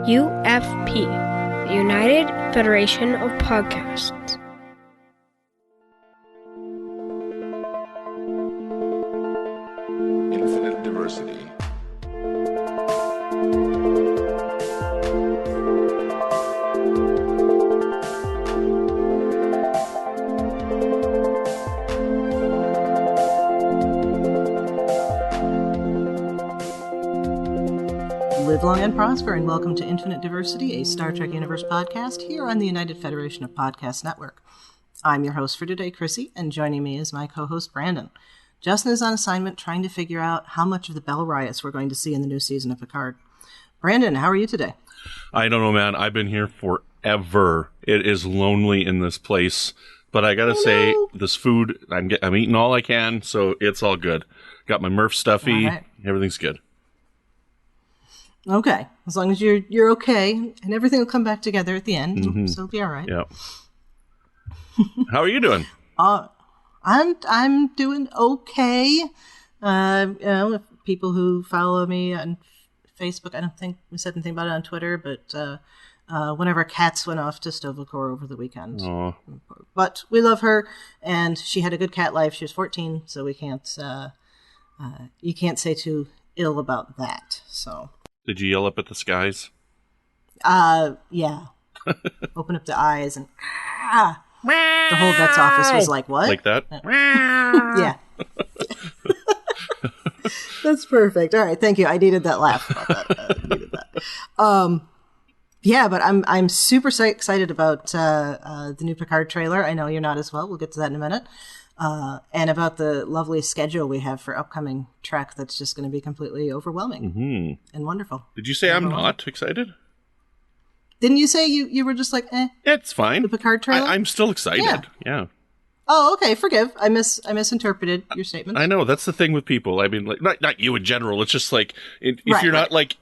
UFP, the United Federation of Podcasts. Infinite diversity. Live long and prosper, and welcome to Infinite Diversity, a Star Trek Universe podcast here on the United Federation of Podcast Network. I'm your host for today, Chrissie, and joining me is my co-host, Brandon. Justin is on assignment trying to figure out how much of the Bell riots we're going to see in the new season of Picard. Brandon, how are you today? I don't know, man. I've been here forever. It is lonely in this place. But I gotta say, this food, I'm eating all I can, so it's all good. Got my Murph stuffy. Right. Everything's good. Okay, as long as you're okay, and everything will come back together at the end, so it'll be all right. Yeah. How are you doing? I'm doing okay. If people who follow me on Facebook, I don't think we said anything about it on Twitter, but one of our cats went off to Stoffel over the weekend. Aww. But we love her, and she had a good cat life. She was 14, so we can't. You can't say too ill about that. So. Did you yell up at the skies? Yeah. Open up the eyes and the whole vet's office was like, what? Like that? Yeah. That's perfect. All right, thank you. I needed that laugh about that. Yeah, but I'm super excited about the new Picard trailer. I know you're not as well. We'll get to that in a minute. And about the lovely schedule we have for upcoming Trek that's just going to be completely overwhelming and wonderful. Did you say I'm not excited? Didn't you say you were just like, It's fine. The Picard trailer? I'm still excited. Yeah. Oh, okay. Forgive. I misinterpreted your statement. I know. That's the thing with people. I mean, like, not you in general. It's just like, if you're not like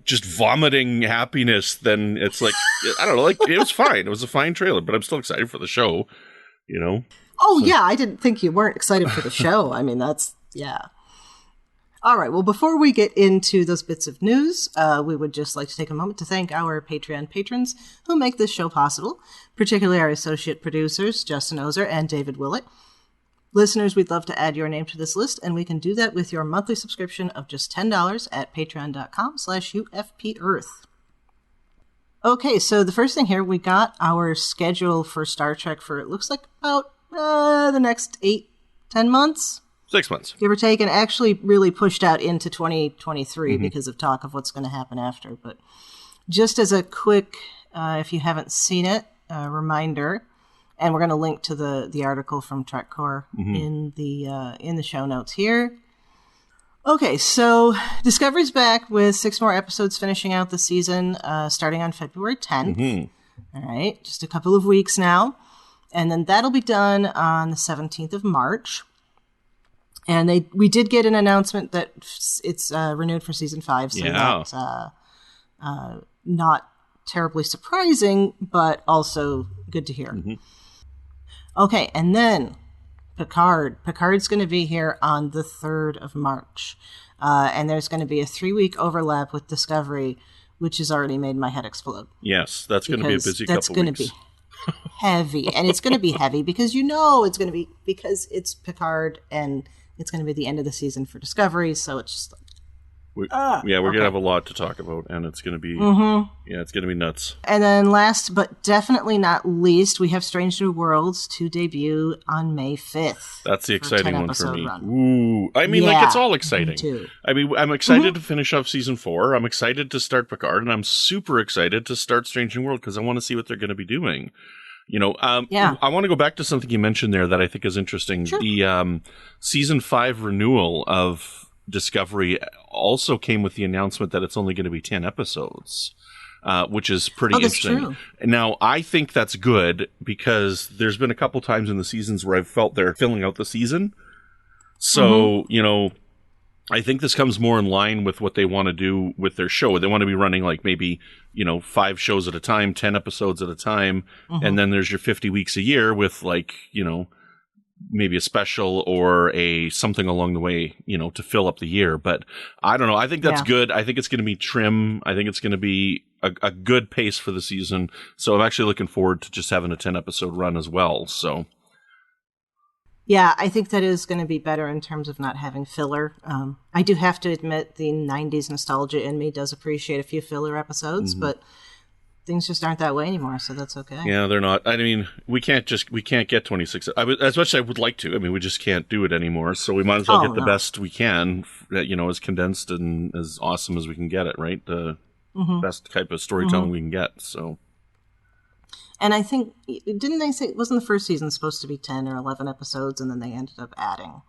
just vomiting happiness, then it's like, I don't know, like, it was fine. It was a fine trailer, but I'm still excited for the show, you know? Oh, so. Yeah, I didn't think you weren't excited for the show. I mean, yeah. All right, well, before we get into those bits of news, we would just like to take a moment to thank our Patreon patrons who make this show possible, particularly our associate producers, Justin Oser and David Willett. Listeners, we'd love to add your name to this list, and we can do that with your monthly subscription of just $10 at patreon.com/UFPEarth. Okay, so the first thing here, we got our schedule for Star Trek for, it looks like about the next 8-10 months. 6 months. Give or take, and actually really pushed out into 2023 because of talk of what's going to happen after. But just as a quick, if you haven't seen it, reminder, and we're going to link to the article from TrekCore in the show notes here. Okay, so Discovery's back with 6 more episodes finishing out the season, starting on February 10th. All right, just a couple of weeks now. And then that'll be done on the 17th of March. And we did get an announcement that it's renewed for season 5. So that's not terribly surprising, but also good to hear. Okay, and then Picard. Picard's going to be here on the 3rd of March. And there's going to be a 3-week overlap with Discovery, which has already made my head explode. Yes, that's going to be a busy couple weeks. That's going to be heavy, and it's going to be heavy because it's going to be, because it's Picard and it's going to be the end of the season for Discovery, so it's just like, we're going to have a lot to talk about, and it's going to be it's going to be nuts. And then last but definitely not least, we have Strange New Worlds to debut on May 5th. That's the exciting one for me. Run. Ooh, I mean, like, it's all exciting. Me too. I mean, I'm excited to finish off season 4. I'm excited to start Picard, and I'm super excited to start Strange New World because I want to see what they're going to be doing. You know, I want to go back to something you mentioned there that I think is interesting. Sure. The season 5 renewal of Discovery also came with the announcement that it's only going to be 10 episodes, which is pretty interesting. True. Now, I think that's good because there's been a couple times in the seasons where I've felt they're filling out the season. So, you know, I think this comes more in line with what they want to do with their show. They want to be running like maybe, 5 shows at a time, 10 episodes at a time. And then there's your 50 weeks a year with maybe a special or a something along the way, to fill up the year. But I don't know. I think that's good. I think it's going to be trim. I think it's going to be a good pace for the season. So I'm actually looking forward to just having a 10 episode run as well. So. Yeah, I think that is going to be better in terms of not having filler. I do have to admit the 90s nostalgia in me does appreciate a few filler episodes, but things just aren't that way anymore, so that's okay. Yeah, they're not. I mean, we can't get 26. As much as I would like to. I mean, we just can't do it anymore, so we might as well get the best we can, as condensed and as awesome as we can get it, right? The best type of storytelling we can get, so... And I think, didn't they say, wasn't the first season supposed to be 10 or 11 episodes, and then they ended up adding?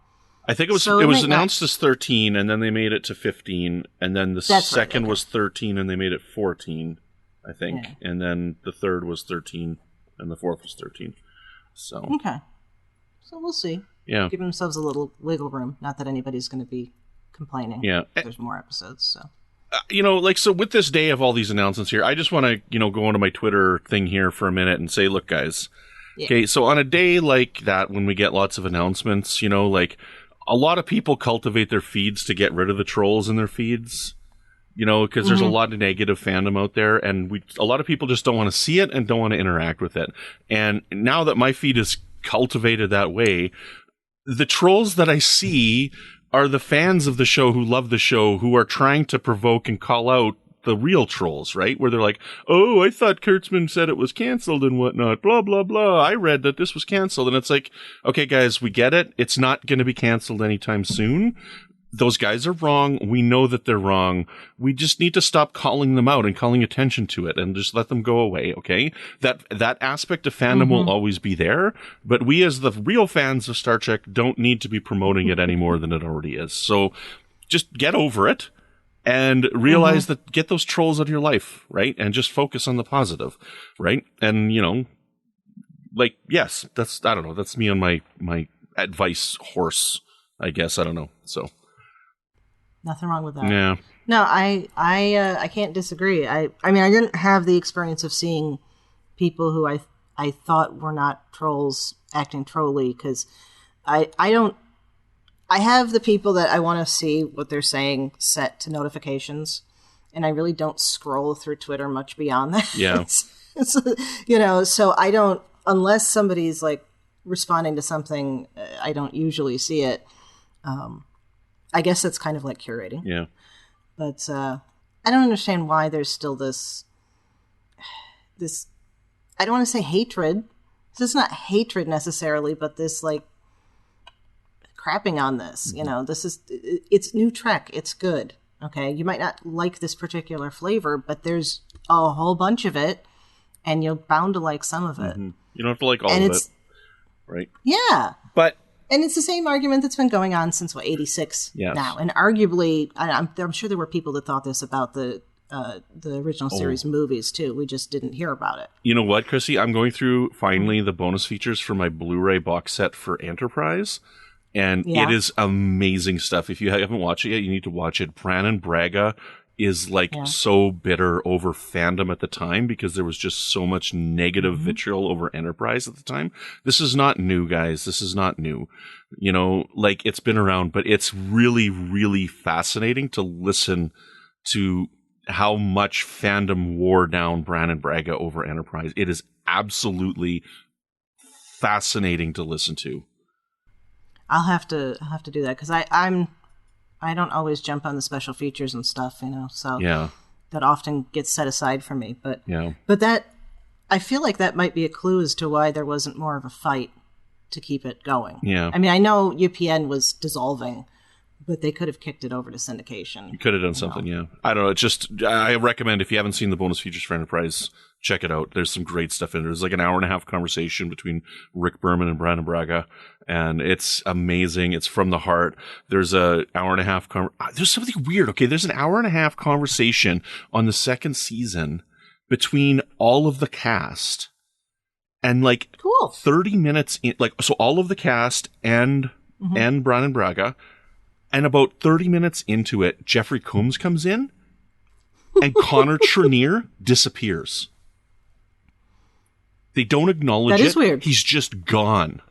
I think it was announced as 13, and then they made it to 15, and then the second was 13, and they made it 14, I think. Yeah. And then the third was 13, and the fourth was 13. So. Okay. So we'll see. Yeah. Give themselves a little wiggle room. Not that anybody's going to be complaining. Yeah. There's more episodes, so. So with this day of all these announcements here, I just want to, go onto my Twitter thing here for a minute and say, look, guys, okay, so on a day like that, when we get lots of announcements, a lot of people cultivate their feeds to get rid of the trolls in their feeds, because there's a lot of negative fandom out there, and a lot of people just don't want to see it and don't want to interact with it. And now that my feed is cultivated that way, the trolls that I see are the fans of the show who love the show, who are trying to provoke and call out the real trolls, right? Where they're like, oh, I thought Kurtzman said it was canceled and whatnot, blah, blah, blah. I read that this was canceled. And it's like, okay, guys, we get it. It's not going to be canceled anytime soon. Those guys are wrong. We know that they're wrong. We just need to stop calling them out and calling attention to it and just let them go away, okay? That aspect of fandom will always be there, but we as the real fans of Star Trek don't need to be promoting it any more than it already is. So just get over it and realize that get those trolls out of your life, right? And just focus on the positive, right? And, yes, I don't know. That's me on my advice horse, I guess. I don't know. So. Nothing wrong with that. Yeah. No, I can't disagree. I mean, I didn't have the experience of seeing people who I thought were not trolls acting trolly, because I have the people that I want to see what they're saying set to notifications, and I really don't scroll through Twitter much beyond that. Yeah. So I don't, unless somebody's like responding to something, I don't usually see it. I guess that's kind of like curating. Yeah. But I don't understand why there's still this, I don't want to say hatred. This is not hatred necessarily, but this like crapping on this. It's new Trek. It's good. Okay. You might not like this particular flavor, but there's a whole bunch of it, and you're bound to like some of it. You don't have to like all of it. Right. Yeah. But. And it's the same argument that's been going on since, 86 now. And arguably, I'm sure there were people that thought this about the original series movies, too. We just didn't hear about it. You know what, Chrissy? I'm going through, finally, the bonus features for my Blu-ray box set for Enterprise. And it is amazing stuff. If you haven't watched it yet, you need to watch it. Brannon Braga is so bitter over fandom at the time because there was just so much negative vitriol over Enterprise at the time. This is not new, guys. This is not new. It's been around, but it's really, really fascinating to listen to how much fandom wore down Brannon Braga over Enterprise. It is absolutely fascinating to listen to. I'll have to do that, because I don't always jump on the special features and stuff, so that often gets set aside for me. But that, I feel like that might be a clue as to why there wasn't more of a fight to keep it going. Yeah. I mean, I know UPN was dissolving, but they could have kicked it over to syndication. You could have done something, yeah. I don't know. It's just, I recommend, if you haven't seen the bonus features for Enterprise, check it out. There's some great stuff in there. There's like an hour-and-a-half conversation between Rick Berman and Brannon Braga, and it's amazing. It's from the heart. There's a hour-and-a-half there's something weird. Okay, there's an hour-and-a-half conversation on the second season between all of the cast, and cool. 30 minutes in, so all of the cast and Brannon Braga, and about 30 minutes into it, Jeffrey Combs comes in, and Connor Trinneer disappears. They don't acknowledge it. That is weird. He's just gone.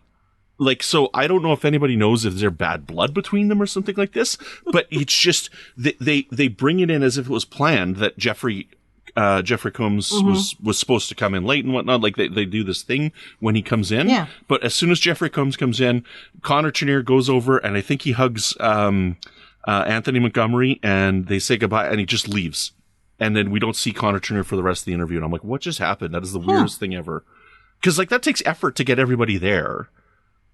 like, so I don't know if anybody knows if there's bad blood between them or something like this, but it's just, they bring it in as if it was planned that Jeffrey Combs was supposed to come in late and whatnot. Like they do this thing when he comes in. Yeah. But as soon as Jeffrey Combs comes in, Connor Trinneer goes over and I think he hugs Anthony Montgomery and they say goodbye and he just leaves. And then we don't see Connor Trinneer for the rest of the interview. And I'm like, what just happened? That is the weirdest thing ever. Because like that takes effort to get everybody there.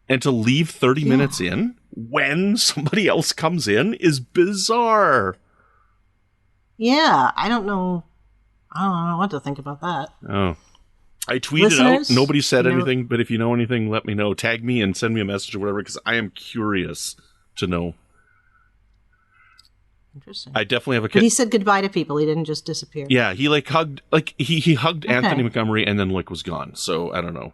And to leave 30 minutes in when somebody else comes in is bizarre. Yeah, I don't know what to think about that. Oh. I tweeted out. Nobody said anything, but if you know anything, let me know. Tag me and send me a message or whatever, because I am curious to know. Interesting. I definitely have a... But he said goodbye to people. He didn't just disappear. Yeah, he like hugged... Like, he hugged Anthony Montgomery and then like was gone. So, I don't know.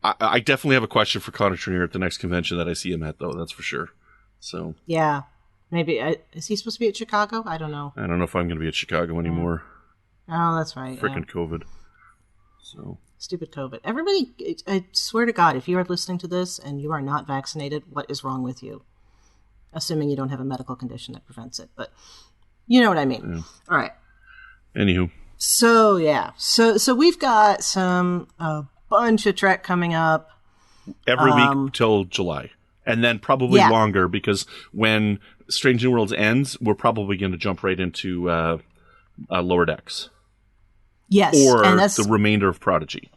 I definitely have a question for Connor Trinneer at the next convention that I see him at, though. That's for sure. So... Yeah. Maybe, is he supposed to be at Chicago? I don't know. I don't know if I'm going to be at Chicago anymore. Oh, that's right. Frickin' COVID. So stupid COVID. Everybody, I swear to God, if you are listening to this and you are not vaccinated, what is wrong with you? Assuming you don't have a medical condition that prevents it. But you know what I mean. Yeah. All right. Anywho. So, yeah. So we've got a bunch of Trek coming up. Every week till July. And then probably longer, because when Strange New Worlds ends, we're probably going to jump right into Lower Decks. Yes. Or the remainder of Prodigy.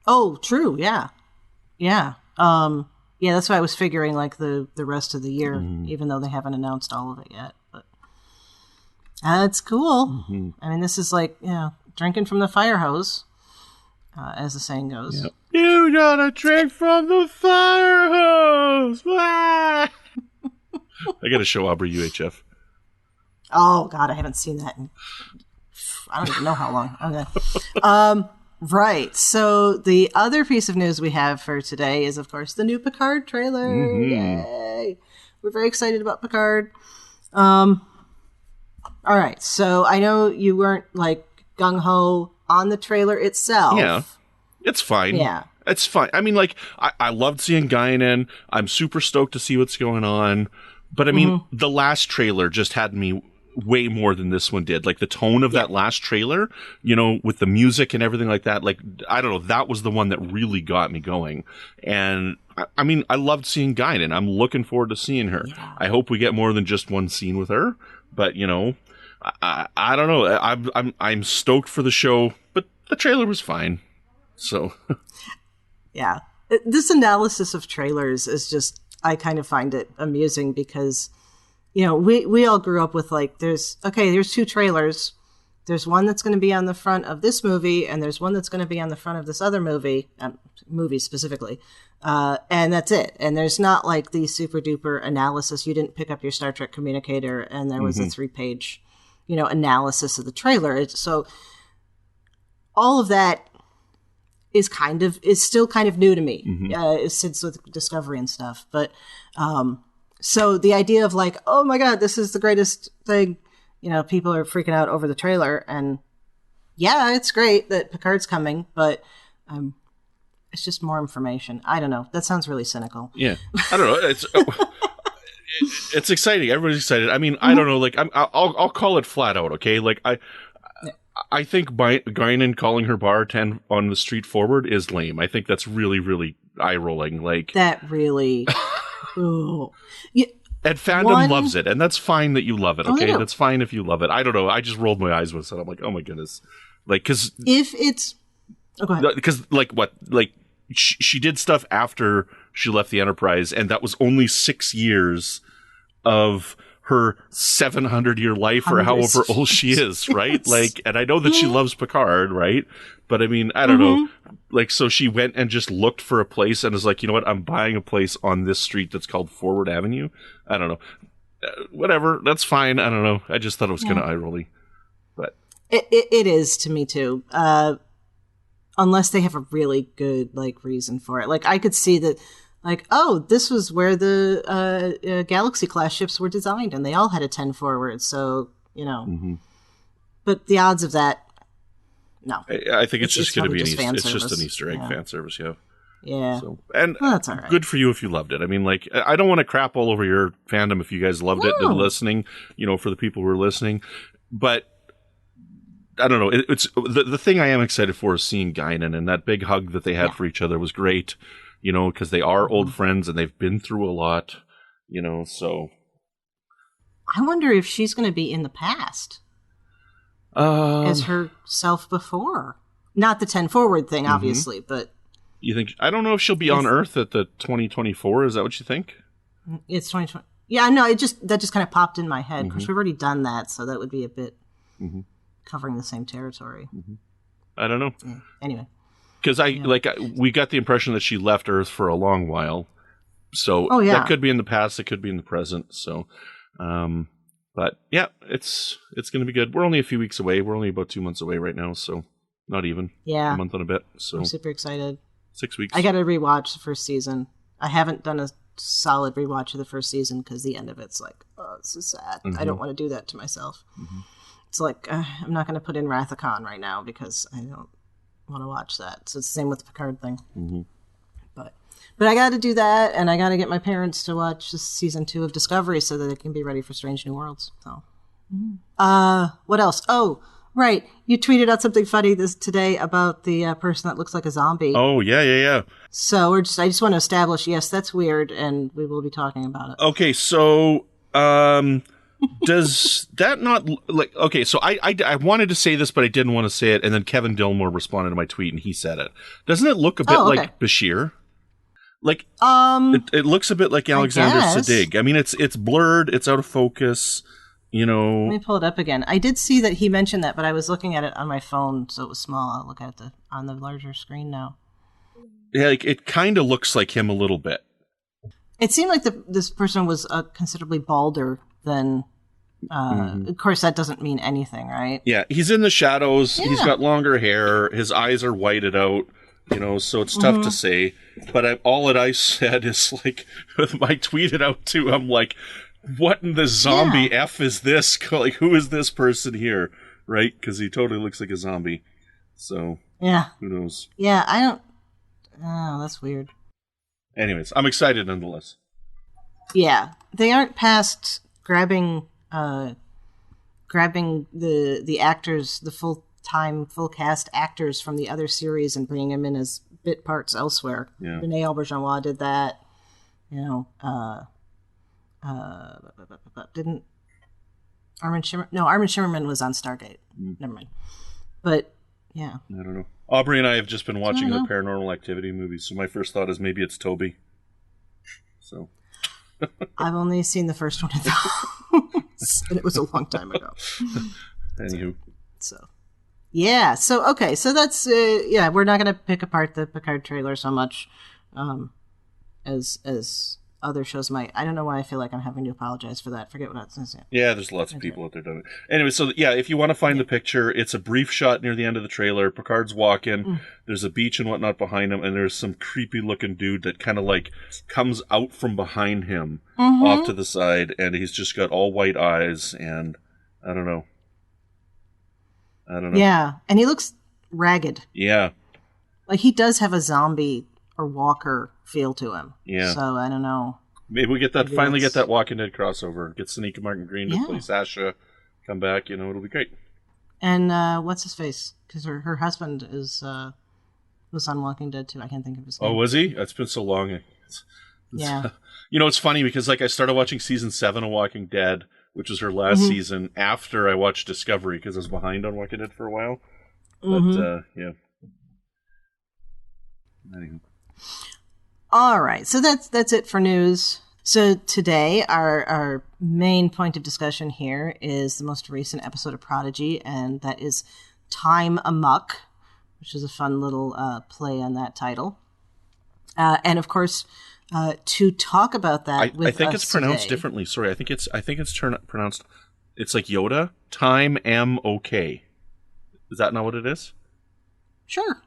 Oh, true. Yeah. Yeah. Yeah, that's why I was figuring like the rest of the year, even though they haven't announced all of it yet. But that's cool. Mm-hmm. I mean, this is like, drinking from the fire hose, as the saying goes. Yep. You gotta drink from the fire hose. I gotta show Aubrey UHF. Oh, God, I haven't seen that in, I don't even know how long. Okay. Right. So the other piece of news we have for today is, of course, the new Picard trailer. Mm-hmm. Yay. We're very excited about Picard. All right. So I know you weren't like gung-ho on the trailer itself. Yeah. It's fine. Yeah. It's fine. I mean, like, I loved seeing Guinan. I'm super stoked to see what's going on. But I mean, the last trailer just had me way more than this one did. Like the tone of that last trailer, with the music and everything like that. Like, I don't know, that was the one that really got me going. And I mean, I loved seeing Guinan. I'm looking forward to seeing her. Yeah. I hope we get more than just one scene with her. But I don't know. I'm stoked for the show, but the trailer was fine. So, yeah, this analysis of trailers is just, I kind of find it amusing because, we all grew up with like, there's two trailers. There's one that's going to be on the front of this movie, and there's one that's going to be on the front of this other movie specifically. And that's it. And there's not like the super duper analysis. You didn't pick up your Star Trek communicator and there was a 3-page, analysis of the trailer. So all of that is still kind of new to me, since with Discovery and stuff. But, so the idea of like, oh my God, this is the greatest thing, people are freaking out over the trailer, and yeah, it's great that Picard's coming, but, it's just more information. I don't know. That sounds really cynical. Yeah. I don't know. It's, it's exciting. Everybody's excited. I mean, I don't know. Like, I'll call it flat out. Okay. Like I think Guinan calling her bar 10 on the street forward is lame. I think that's really, really eye-rolling. Like that really... Ooh. And fandom loves it, and that's fine that you love it, okay? That's fine if you love it. I don't know. I just rolled my eyes with it. I'm like, oh my goodness. Like, because... If it's... Oh, go ahead. Because, like, what? Like, she did stuff after she left the Enterprise, and that was only 6 years of her 700-year life or however old she is, right? Like, and I know that she loves Picard, right? But I mean, I don't know. Like, so she went and just looked for a place and was like, you know what? I'm buying a place on this street that's called Forward Avenue. I don't know. Whatever. That's fine. I don't know. I just thought it was kind of eye-rolly. But it is to me too. Unless they have a really good like reason for it. Like I could see that, like, oh, this was where the Galaxy class ships were designed, and they all had a 10 forward. So but the odds of that. No, I think it's just going to be an Easter. It's just an Easter egg fan service. Yeah. Yeah. So, and that's all right. Good for you if you loved it. I mean, like, I don't want to crap all over your fandom if you guys loved it and listening, for the people who are listening. But I don't know. It's the thing I am excited for is seeing Guinan, and that big hug that they had for each other was great, because they are old friends and they've been through a lot, so. I wonder if she's going to be in the past as herself before. Not the 10 Forward thing, obviously, but... You think... I don't know if she'll be on Earth at the 2024. Is that what you think? It's 2020. Yeah, no, that just kind of popped in my head, because we've already done that, so that would be a bit covering the same territory. I don't know. Yeah. Anyway. Because we got the impression that she left Earth for a long while. So that could be in the past, it could be in the present, so... but yeah, it's going to be good. We're only a few weeks away. We're only about 2 months away right now, so not even a month and a bit. So I'm super excited. 6 weeks. I got to rewatch the first season. I haven't done a solid rewatch of the first season because the end of it's like, oh, this is sad. I don't want to do that to myself. It's like I'm not going to put in Wrath of Khan right now because I don't want to watch that. So it's the same with the Picard thing. But I got to do that, and I got to get my parents to watch this season 2 of Discovery so that they can be ready for Strange New Worlds. So, what else? Oh, right. You tweeted out something funny today about the person that looks like a zombie. Oh, yeah. So I just want to establish, yes, that's weird, and we will be talking about it. Okay, so does that not like? Okay, so I wanted to say this, but I didn't want to say it, and then Kevin Dillmore responded to my tweet, and he said it. Doesn't it look a bit like Bashir? Like, it looks a bit like Alexander Siddig. I mean, it's blurred, it's out of focus, Let me pull it up again. I did see that he mentioned that, but I was looking at it on my phone, so it was small. I'll look at it on the larger screen now. Yeah, like, it kind of looks like him a little bit. It seemed like this person was considerably balder than... Of course, that doesn't mean anything, right? Yeah, he's in the shadows. Yeah. He's got longer hair. His eyes are whited out. So it's tough to say. But all that I said is, like, with my tweeted out too, I'm like, what in the zombie F is this? Like, who is this person here? Right? Because he totally looks like a zombie. So, who knows? Yeah, I don't... Oh, that's weird. Anyways, I'm excited nonetheless. Yeah. They aren't past grabbing the actors, the full cast actors from the other series and bringing them in as bit parts elsewhere. Yeah. Renee Auberjonois did that. Didn't Armin Shimmerman? No, Armin Shimmerman was on Stargate. Never mind. But yeah, I don't know. Aubrey and I have just been watching the Paranormal Activity movies, so my first thought is maybe it's Toby. So I've only seen the first one of those, and it was a long time ago. Anywho, so. Yeah, so that's we're not going to pick apart the Picard trailer so much as other shows might. I don't know why I feel like I'm having to apologize for that. Forget what I was going to say. Yeah, there's lots of people out there doing it. Anyway, so yeah, if you want to find the picture, it's a brief shot near the end of the trailer. Picard's walking, there's a beach and whatnot behind him, and there's some creepy looking dude that kind of like comes out from behind him off to the side, and he's just got all white eyes, and I don't know. Yeah, and he looks ragged. Yeah. Like, he does have a zombie or walker feel to him. Yeah. So, I don't know. Maybe we get that, finally get that Walking Dead crossover. Get Sonequa Martin Green to play Sasha, come back, it'll be great. And what's his face? Because her husband was on Walking Dead, too. I can't think of his name. Oh, was he? It's been so long. Yeah. It's funny because, like, I started watching season 7 of Walking Dead, which was her last season, after I watched Discovery, because I was behind on Walking Dead for a while. But, yeah. Anyway. All right, so that's it for news. So today, our main point of discussion here is the most recent episode of Prodigy, and that is Time Amok, which is a fun little play on that title. And of course... to talk about that, I think it's pronounced differently. Sorry, I think it's pronounced. It's like Yoda. Time Amok. Is that not what it is? Sure.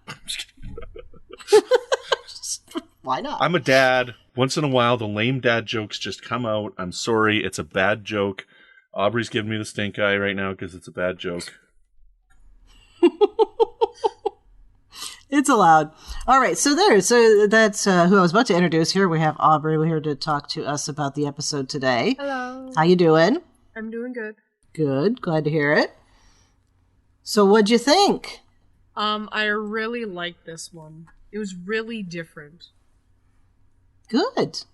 Why not? I'm a dad. Once in a while, the lame dad jokes just come out. I'm sorry, it's a bad joke. Aubrey's giving me the stink eye right now because it's a bad joke. It's allowed. All right, so that's who I was about to introduce. Here we have Aubrey. We're here to talk to us about the episode today. Hello. How you doing? I'm doing good. Good. Glad to hear it. So what'd you think? I really liked this one. It was really different. Good.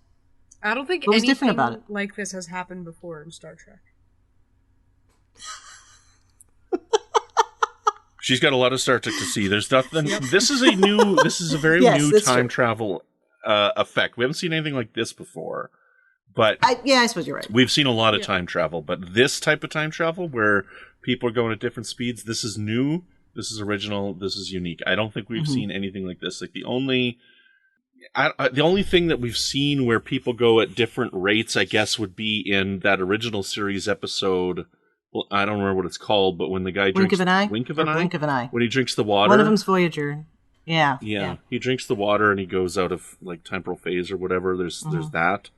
I don't think what was anything different about it? like this has happened before in Star Trek. She's got a lot of Star Trek to see. There's nothing. Yep. This is a very new time travel effect. We haven't seen anything like this before. But I suppose you're right. We've seen a lot of time travel, but this type of time travel where people are going at different speeds, this is new, this is original, this is unique. I don't think we've seen anything like this. Like the only thing that we've seen where people go at different rates, I guess, would be in that original series episode. Well, I don't remember what it's called, but when the guy Blink drinks of an eye, Blink of an eye, when he drinks the water, one of them's Voyager. Yeah. He drinks the water and he goes out of like temporal phase or whatever. There's that.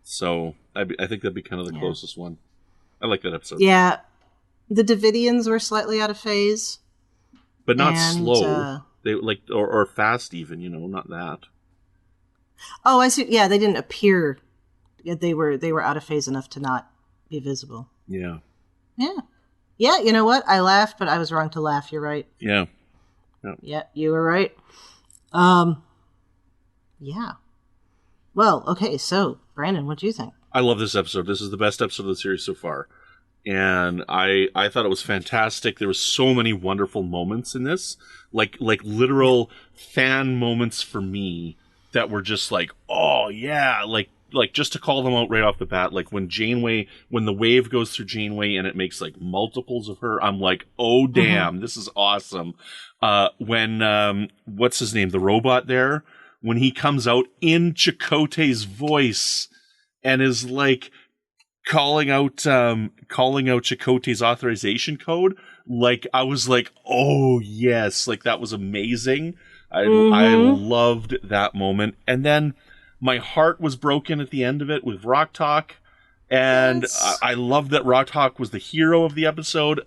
So I think that'd be kind of the closest one. I like that episode. Yeah, the Davidians were slightly out of phase, but not slow. They like or fast even. Not that. Oh, I see. Yeah, they didn't appear. They were out of phase enough to not be visible. Yeah. Yeah. You know what? I laughed, but I was wrong to laugh. You're right. Yeah. Yeah, you were right. Yeah. Well, okay, so, Brandon, what do you think? I love this episode. This is the best episode of the series so far. And I thought it was fantastic. There were so many wonderful moments in this. Like literal fan moments for me that were just like, oh, yeah. Like just to call them out right off the bat, like when the wave goes through Janeway and it makes like multiples of her, I'm like, oh, damn, this is awesome. When, what's his name? The robot there? When he comes out in Chakotay's voice and is like calling out Chakotay's authorization code, like I was like, oh yes, like that was amazing. I loved that moment. And then my heart was broken at the end of it with Rock Talk, and yes. I loved that Rock Talk was the hero of the episode.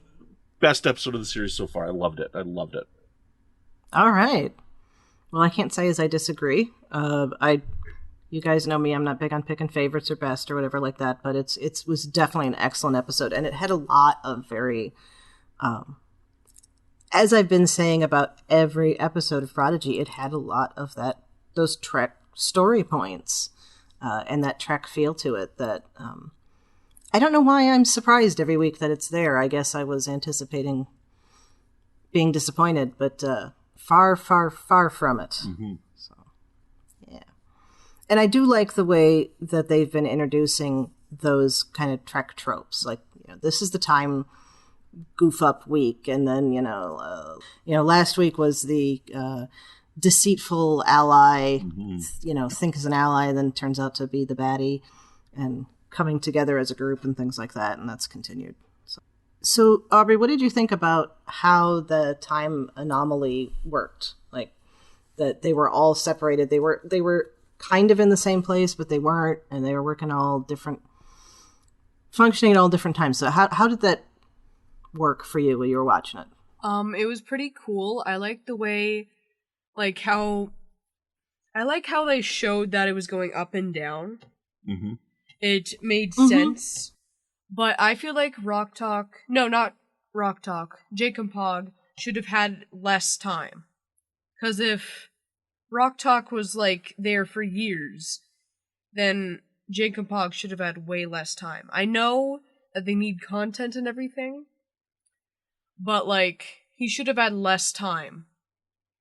Best episode of the series so far. I loved it. All right. Well, I can't say as I disagree. You guys know me. I'm not big on picking favorites or best or whatever like that, but it was definitely an excellent episode, and it had a lot of very, as I've been saying about every episode of Prodigy, it had a lot of those Trek story points, and that Trek feel to it that, I don't know why I'm surprised every week that it's there. I guess I was anticipating being disappointed, but, far, far, far from it. Mm-hmm. So, yeah. And I do like the way that they've been introducing those kind of Trek tropes. Like, this is the time goof up week. And then, last week was the deceitful ally, think as an ally, then turns out to be the baddie, and coming together as a group and things like that. And that's continued. So, Aubrey, what did you think about how the time anomaly worked? Like, that they were all separated. They were kind of in the same place, but they weren't, and they were working functioning at all different times. So how did that work for you when you were watching it? It was pretty cool. I like the way, how they showed that it was going up and down. Mm-hmm. It made sense. But I feel like Jacob Pog should have had less time. Because if Rock Talk was, there for years, then Jacob Pog should have had way less time. I know that they need content and everything, but, he should have had less time.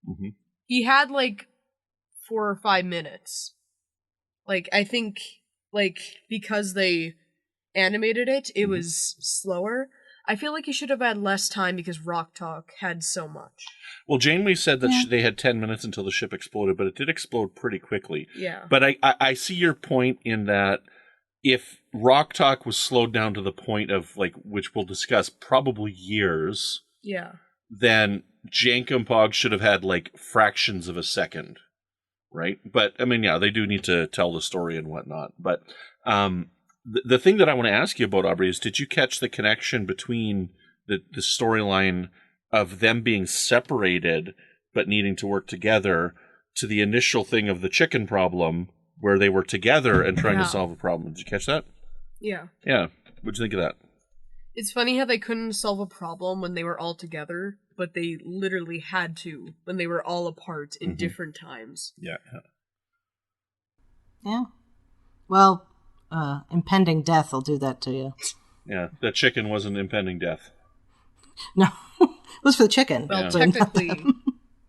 Mm-hmm. He had, 4 or 5 minutes. I think, because they animated it was slower. I feel like he should have had less time because Rock Talk had so much. Well, Janeway said that they had 10 minutes until the ship exploded, but it did explode pretty quickly. Yeah. But I see your point in that if Rock Talk was slowed down to the point of, which we'll discuss, probably years, then Jankum Pog should have had, fractions of a second, right? But, they do need to tell the story and whatnot. But the thing that I want to ask you about, Aubrey, is did you catch the connection between the storyline of them being separated, but needing to work together, to the initial thing of the chicken problem, where they were together and trying to solve a problem. Did you catch that? Yeah. Yeah. What'd you think of that? It's funny how they couldn't solve a problem when they were all together, but they literally had to when they were all apart in different times. Yeah. Yeah. Well, impending death will do that to you. Yeah, that chicken wasn't impending death. No, it was for the chicken. Well, technically,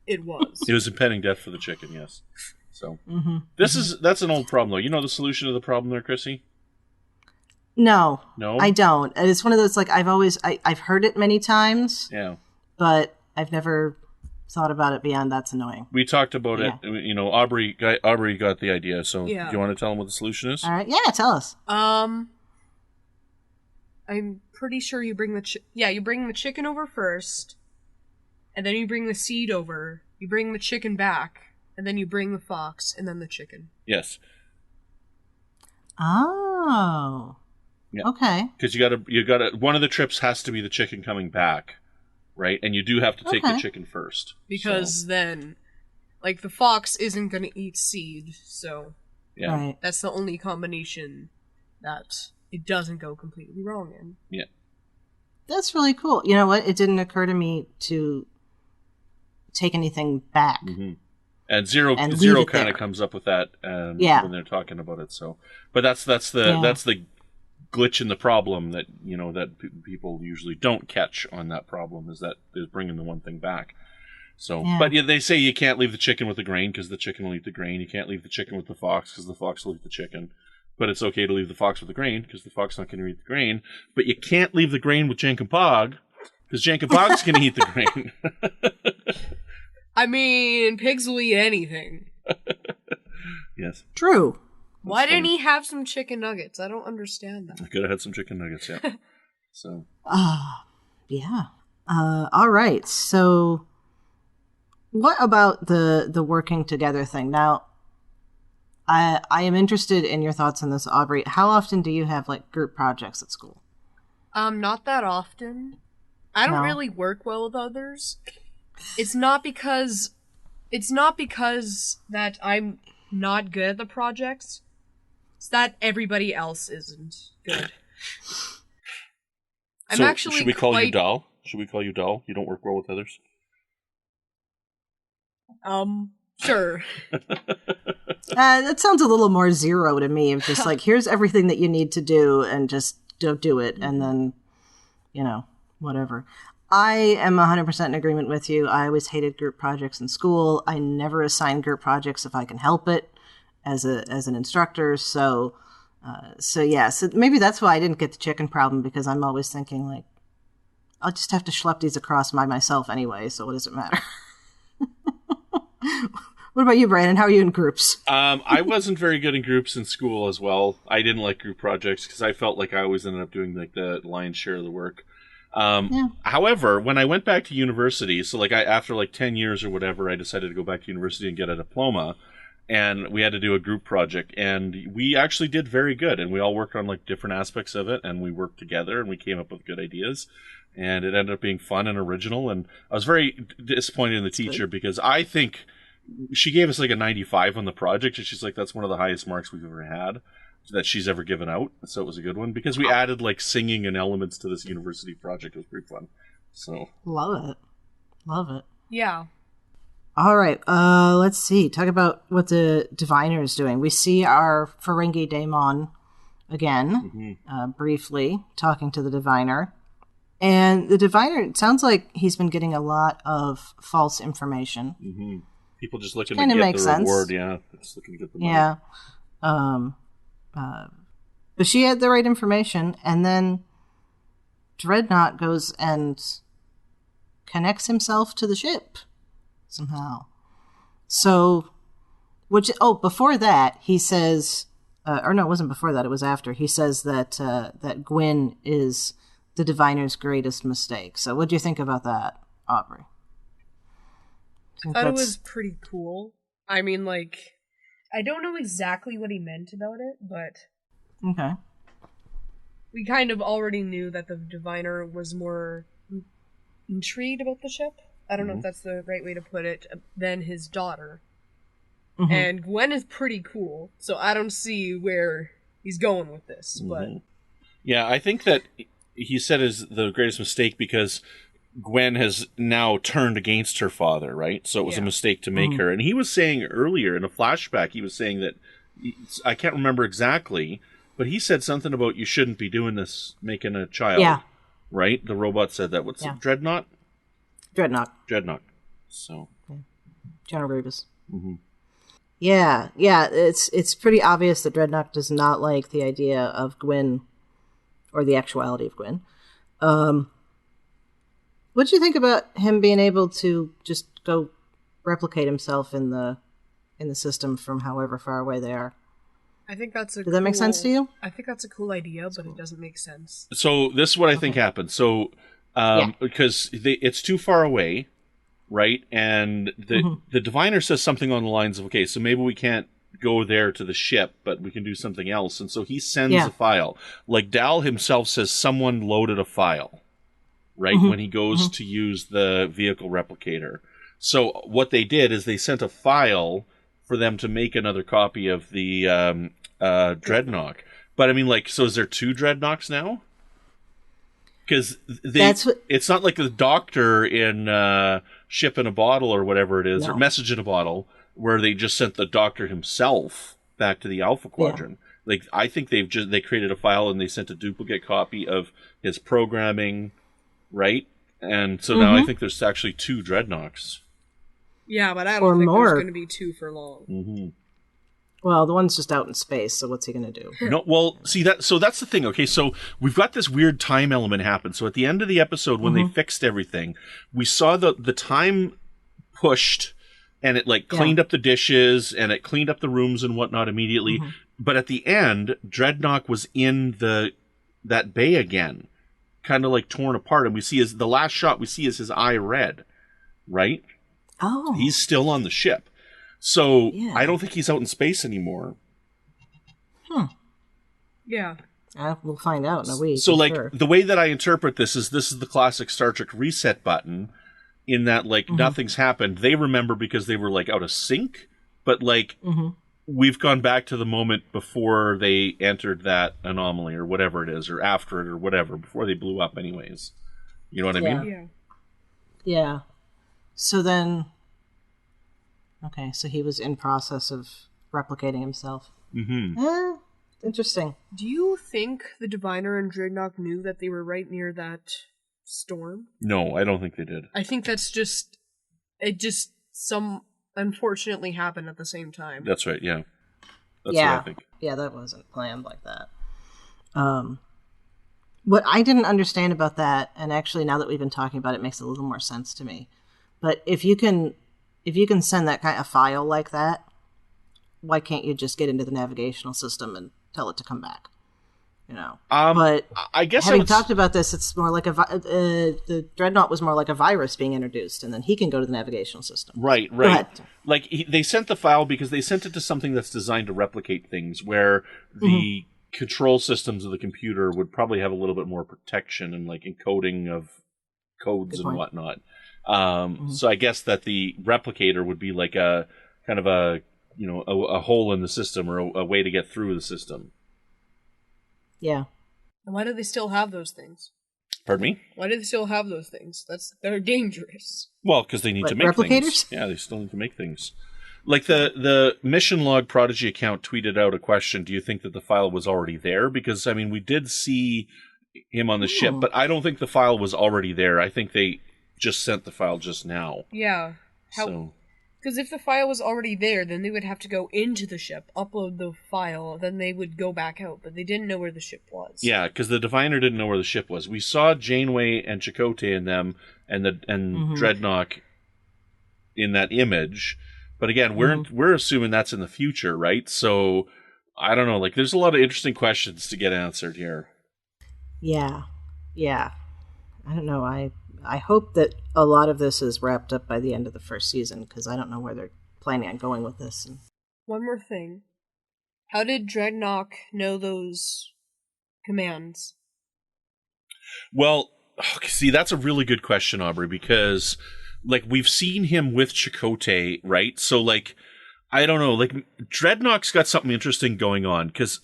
it was. It was impending death for the chicken, yes. So, that's an old problem, though. You know the solution to the problem there, Chrissy? No, No, I don't. And it's one of those, like, I've heard it many times. Yeah. But I've never thought about it beyond that's annoying. We talked about it. You know, Aubrey got the idea. So, do you want to tell him what the solution is? All right. Yeah, tell us. I'm pretty sure you bring you bring the chicken over first, and then you bring the seed over. You bring the chicken back, and then you bring the fox, and then the chicken. Yes. Oh. Yeah. Okay. Because you gotta. One of the trips has to be the chicken coming back, right? And you do have to take the chicken first, because then, like, the fox isn't gonna eat seed, so that's the only combination that it doesn't go completely wrong in. Yeah. That's really cool. You know what? It didn't occur to me to take anything back. Mm-hmm. And Zero kind of comes up with that when they're talking about it. So, but that's the glitch in the problem that people usually don't catch on that problem is bringing the one thing back. So, but they say you can't leave the chicken with the grain because the chicken will eat the grain. You can't leave the chicken with the fox because the fox will eat the chicken. But it's okay to leave the fox with the grain because the fox is not going to eat the grain. But you can't leave the grain with Jank and Pog because Jank and Pog's going to eat the grain. I mean, pigs will eat anything. Yes. True. Why didn't he have some chicken nuggets? I don't understand that. I could have had some chicken nuggets, yeah. So. Yeah. All right. So, what about the working together thing? Now, I am interested in your thoughts on this, Aubrey. How often do you have, like, group projects at school? Not that often. I don't really work well with others. It's not because that I'm not good at the projects. It's that everybody else isn't good. I'm actually should we call you dull? Should we call you dull? You don't work well with others? Sure. That sounds a little more Zero to me. Of just like, here's everything that you need to do, and just don't do it, and then, whatever. I am 100% in agreement with you. I always hated group projects in school. I never assigned group projects if I can help it as an instructor. So maybe that's why I didn't get the chicken problem, because I'm always thinking, like, I'll just have to schlep these across by myself anyway, so what does it matter? What about you, Brandon? How are you in groups? I wasn't very good in groups in school as well. I didn't like group projects because I felt like I always ended up doing like the lion's share of the work. However, when I went back to university, so like after like 10 years or whatever, I decided to go back to university and get a diploma, and we had to do a group project, and we actually did very good, and we all worked on like different aspects of it, and we worked together, and we came up with good ideas, and it ended up being fun and original. And I was very disappointed in the teacher because I think she gave us like a 95 on the project, and she's like, that's one of the highest marks we've ever had that she's ever given out. So it was a good one because we added like singing and elements to this university project. It was pretty fun. So love it. Yeah. All right. Let's see. Talk about what the diviner is doing. We see our Ferengi daemon again, briefly talking to the diviner. And the diviner, it sounds like he's been getting a lot of false information. Mm-hmm. People just looking to get the reward. Yeah. Just looking to get the money. Yeah. But she had the right information, and then Dreadnought goes and connects himself to the ship somehow. So, before that, he says, or no, it wasn't before that, it was after. He says that that Gwyn is the diviner's greatest mistake. So what do you think about that, Aubrey? I thought it was pretty cool. I mean, like, I don't know exactly what he meant about it, but okay, we kind of already knew that the diviner was more intrigued about the ship. I don't know if that's the right way to put it, than his daughter. Mm-hmm. And Gwen is pretty cool, so I don't see where he's going with this. But yeah, I think that he said is the greatest mistake because Gwen has now turned against her father, right? So it was a mistake to make her. And he was saying earlier in a flashback, he was saying that, I can't remember exactly, but he said something about you shouldn't be doing this, making a child. Yeah. Right? The robot said that. What's it? Dreadnought? Dreadnought. So. Yeah. General Grievous. Mm-hmm. Yeah, it's pretty obvious that Dreadnought does not like the idea of Gwen, or the actuality of Gwen. What do you think about him being able to just go replicate himself in the system from however far away they are? I think that's Does that make sense to you? I think that's a cool idea, but it doesn't make sense. So this is what I think happened. So because it's too far away, right? And the diviner says something on the lines of, okay, so maybe we can't go there to the ship, but we can do something else. And so he sends a file. Like Dal himself says someone loaded a file, right? When he goes to use the vehicle replicator. So what they did is they sent a file for them to make another copy of the Dreadnought. But I mean, like, so is there 2 Dreadnoughts now? Because it's not like the Doctor in Ship in a Bottle or whatever it is, or Message in a Bottle, where they just sent the Doctor himself back to the Alpha Quadrant. Like, I think they created a file and they sent a duplicate copy of his programming, right? And so now I think there's actually 2 Dreadnoughts. Yeah, but I don't think there's going to be 2 for long. Mm-hmm. Well, the one's just out in space, so what's he going to do? No, well, see that. So that's the thing. Okay, so we've got this weird time element happen. So at the end of the episode, when they fixed everything, we saw the time pushed, and it like cleaned up the dishes, and it cleaned up the rooms and whatnot immediately. But at the end, Dreadnought was in that bay again, kind of like torn apart, and we see the last shot we see is his eye red, right? Oh, he's still on the ship. So, I don't think he's out in space anymore. Yeah. We'll find out in a week. So, like, the way that I interpret this is the classic Star Trek reset button, in that, like, nothing's happened. They remember because they were, like, out of sync, but, like, we've gone back to the moment before they entered that anomaly, or whatever it is, or after it, or whatever, before they blew up anyways. You know what I mean? Yeah. So then... Okay, so he was in process of replicating himself. Interesting. Do you think the Diviner and Dreadnought knew that they were right near that storm? No, I don't think they did. I think that's just... unfortunately happened at the same time. That's right, yeah. That's what I think. Yeah, that wasn't planned like that. What I didn't understand about that, and actually now that we've been talking about it, makes a little more sense to me. But if you can send that kind of file like that, why can't you just get into the navigational system and tell it to come back? You know. But I guess having talked about this, it's more like the Dreadnought was more like a virus being introduced, and then he can go to the navigational system. Right. Like they sent the file because they sent it to something that's designed to replicate things, where the control systems of the computer would probably have a little bit more protection and like encoding of codes and whatnot. So I guess that the replicator would be like a kind of a hole in the system, or a way to get through the system. Yeah. And why do they still have those things? Pardon me? Why do they still have those things? They're dangerous. Well, because they need to make replicators? Things. Yeah, they still need to make things. Like the mission log Prodigy account tweeted out a question: do you think that the file was already there? Because I mean, we did see him on the ship, but I don't think the file was already there. I think they just sent the file just now. Yeah. Because if the file was already there, then they would have to go into the ship, upload the file, then they would go back out. But they didn't know where the ship was. Yeah, because the Diviner didn't know where the ship was. We saw Janeway and Chakotay in them, and Dreadnought in that image. But again, we're assuming that's in the future, right? So I don't know. Like, there's a lot of interesting questions to get answered here. Yeah. I don't know. I hope that a lot of this is wrapped up by the end of the first season, because I don't know where they're planning on going with this. One more thing. How did Dreadnought know those commands? Well, see, that's a really good question, Aubrey, because like, we've seen him with Chakotay, right? So, like, I don't know, like, Dreadnought's got something interesting going on, because,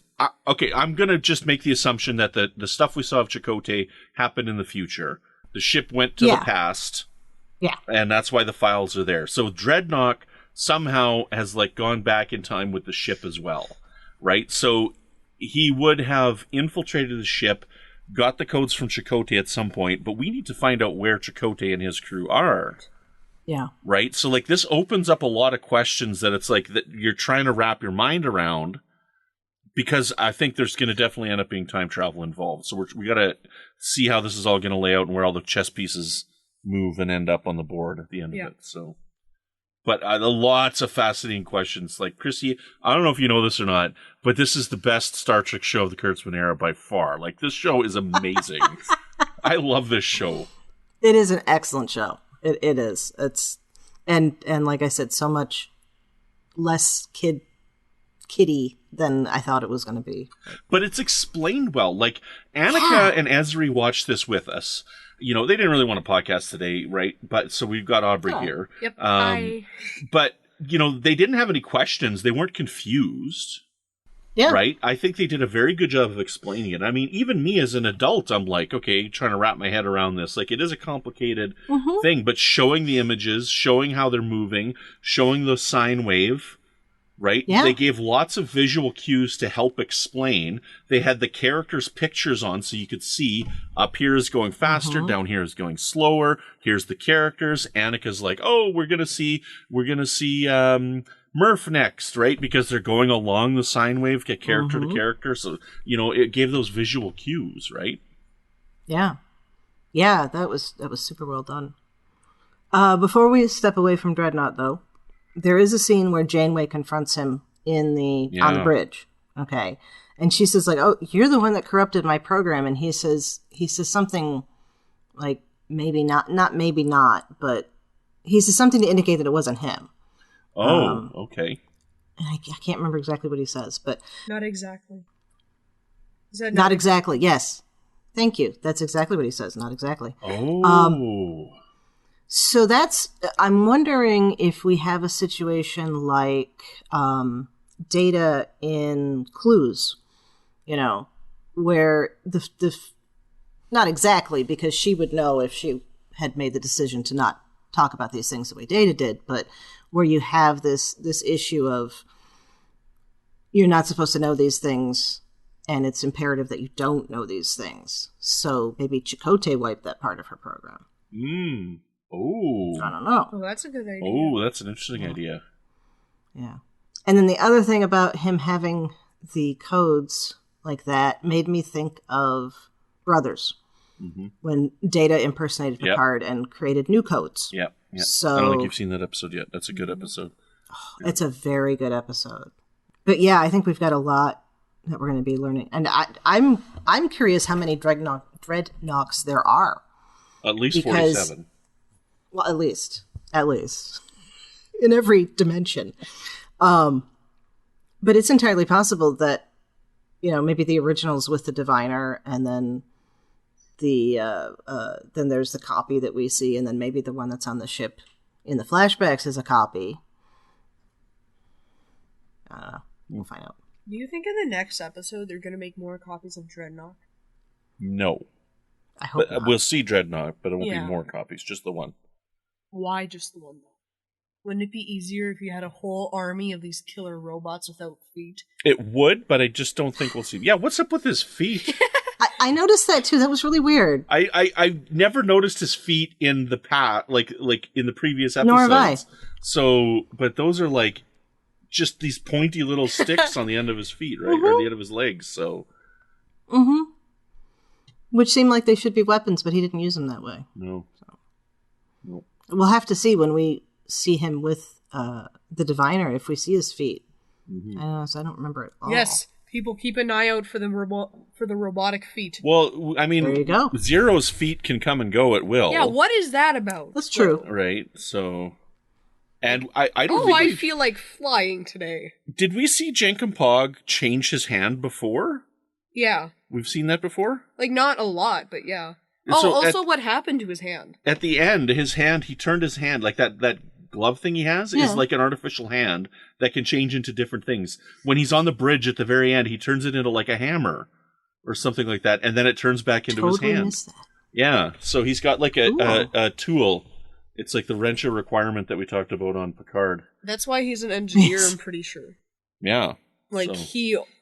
okay, I'm going to just make the assumption that the stuff we saw of Chakotay happened in the future. The ship went to the past. Yeah. And that's why the files are there. So Dreadnought somehow has, like, gone back in time with the ship as well, right? So he would have infiltrated the ship, got the codes from Chakotay at some point, but we need to find out where Chakotay and his crew are. Yeah. Right? So, like, this opens up a lot of questions that it's like that you're trying to wrap your mind around, because I think there's going to definitely end up being time travel involved. So we got to see how this is all going to lay out and where all the chess pieces move and end up on the board at the end of it. So, but lots of fascinating questions. Like, Chrissy, I don't know if you know this or not, but this is the best Star Trek show of the Kurtzman era by far. Like, this show is amazing. I love this show. It is an excellent show. It is. It's and like I said, so much less kiddie than I thought it was going to be. But it's explained well. Like, Annika and Ezri watched this with us. You know, they didn't really want a podcast today, right? But so we've got Aubrey here. Yep. Hi. But, you know, they didn't have any questions. They weren't confused. Yeah. Right? I think they did a very good job of explaining it. I mean, even me as an adult, I'm like, okay, trying to wrap my head around this. Like, it is a complicated thing, but showing the images, showing how they're moving, showing the sine wave, right? Yeah. They gave lots of visual cues to help explain. They had the characters' pictures on so you could see up here is going faster, down here is going slower. Here's the characters. Annika's like, oh, we're going to see Murph next, right? Because they're going along the sine wave, get character to character. So, you know, it gave those visual cues, right? Yeah. Yeah, that was super well done. Before we step away from Dreadnought, though, there is a scene where Janeway confronts him on the bridge. Okay. And she says, like, oh, you're the one that corrupted my program. And he says something like, maybe not, but he says something to indicate that it wasn't him. Oh, okay. And I can't remember exactly what he says, but... Not exactly. Is that not exactly, yes. Thank you. That's exactly what he says, not exactly. Oh. So I'm wondering if we have a situation like Data in Clues, you know, where not exactly, because she would know if she had made the decision to not talk about these things the way Data did, but where you have this issue of you're not supposed to know these things, and it's imperative that you don't know these things. So maybe Chakotay wiped that part of her program. Oh. I don't know. Oh, that's a good idea. Oh, that's an interesting idea. Yeah. And then the other thing about him having the codes like that made me think of Brothers. When Data impersonated Picard and created new codes. Yeah. So, I don't think you've seen that episode yet. That's a good episode. It's a very good episode. But yeah, I think we've got a lot that we're going to be learning. And I'm curious how many Dreadnoughts there are. At least 47. Well, at least. In every dimension. But it's entirely possible that, you know, maybe the original's with the Diviner, and then then there's the copy that we see, and then maybe the one that's on the ship in the flashbacks is a copy. I don't know. We'll find out. Do you think in the next episode they're going to make more copies of Dreadnought? No. I hope not. We'll see Dreadnought, but it won't be more copies, just the one. Why just the one, though? Wouldn't it be easier if you had a whole army of these killer robots without feet? It would, but I just don't think we'll see. Yeah, what's up with his feet? I noticed that too. That was really weird. I never noticed his feet in the past, like in the previous episodes. Nor have I. So, but those are like just these pointy little sticks on the end of his feet, right, or the end of his legs. So, which seemed like they should be weapons, but he didn't use them that way. No. We'll have to see when we see him with the Diviner if we see his feet. I don't remember it all. Yes. People keep an eye out for the robotic feet. Well, I mean, there you go. Zero's feet can come and go at will. Yeah, what is that about? That's true. Right, so... And I don't I feel like flying today. Did we see Jankum-Pog change his hand before? Yeah. We've seen that before? Like, not a lot, but yeah. What happened to his hand? At the end, he turned his hand, like that glove thing he has is like an artificial hand that can change into different things. When he's on the bridge at the very end, he turns it into like a hammer or something like that, and then it turns back into his hand. Missed that. Yeah, so he's got like a tool. It's like the wrencher requirement that we talked about on Picard. That's why he's an engineer, I'm pretty sure. Yeah. Like,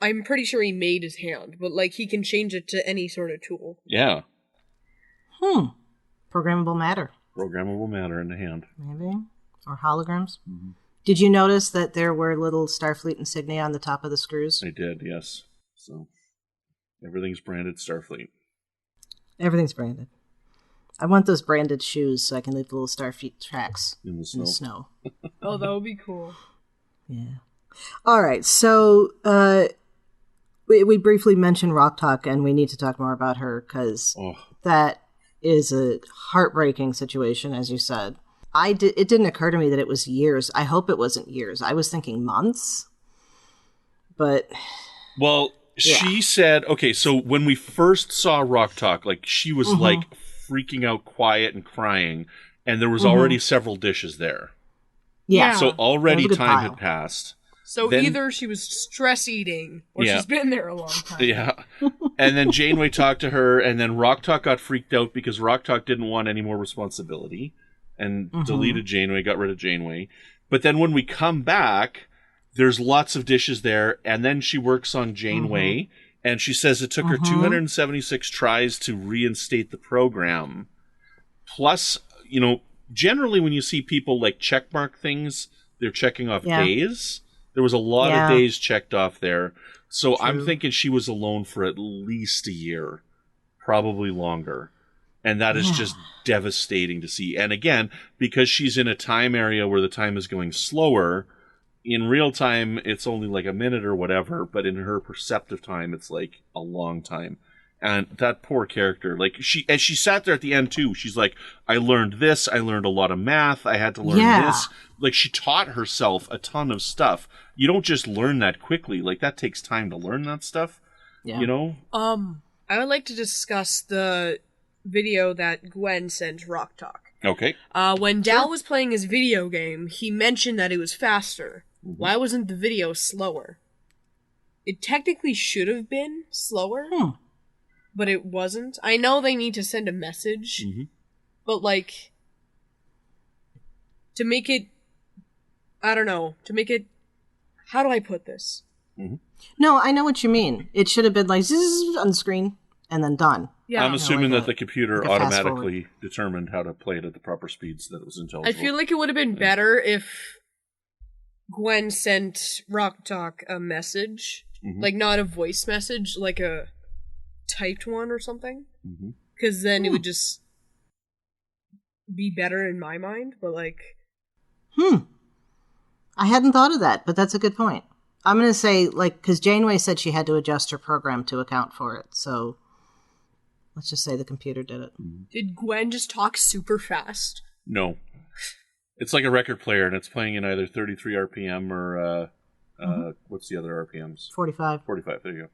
I'm pretty sure he made his hand, but, like, he can change it to any sort of tool. Yeah. Programmable matter. Programmable matter in the hand. Maybe. Or holograms. Mm-hmm. Did you notice that there were little Starfleet insignia on the top of the screws? I did, yes. So, everything's branded Starfleet. Everything's branded. I want those branded shoes so I can leave the little Starfleet tracks in the snow. Oh, that would be cool. Yeah. All right, so we briefly mentioned Rock Talk, and we need to talk more about her because that is a heartbreaking situation, as you said. It didn't occur to me that it was years. I hope it wasn't years. I was thinking months, but... Well, she said, okay, so when we first saw Rock Talk, like, she was, like, freaking out quiet and crying, and there was already several dishes there. Yeah. So already time had passed. So then, either she was stress eating, or she's been there a long time. Yeah. And then Janeway talked to her, and then Rock Talk got freaked out because Rock Talk didn't want any more responsibility, and deleted Janeway, got rid of Janeway. But then when we come back, there's lots of dishes there, and then she works on Janeway, and she says it took her 276 tries to reinstate the program. Plus, you know, generally when you see people like checkmark things, they're checking off days. There was a lot of days checked off there. So I'm thinking she was alone for at least a year, probably longer. And that is just devastating to see. And again, because she's in a time area where the time is going slower, in real time, it's only like a minute or whatever, but in her perceptive time, it's like a long time. And that poor character, like she sat there at the end too. She's like, I learned this. I learned a lot of math. I had to learn this. Like she taught herself a ton of stuff. You don't just learn that quickly. Like that takes time to learn that stuff. Yeah. You know? I would like to discuss the video that Gwen sent Rock Talk. Okay. When Dal was playing his video game, he mentioned that it was faster. Why wasn't the video slower? It technically should have been slower. But it wasn't. I know they need to send a message, but, like, to make it, I don't know, how do I put this? No, I know what you mean. It should have been, like, zzz, on the screen, and then done. Yeah. I'm assuming that the computer automatically determined how to play it at the proper speeds that it was intelligible. I feel like it would have been better if Gwen sent Rock Talk a message, like, not a voice message, like a typed one or something, because then it would just be better in my mind. But like, I hadn't thought of that, but that's a good point. I'm gonna say, like, because Janeway said she had to adjust her program to account for it, so let's just say the computer did it. Did Gwen just talk super fast? No, it's like a record player, and it's playing in either 33 RPM or what's the other RPMs? 45. There you go.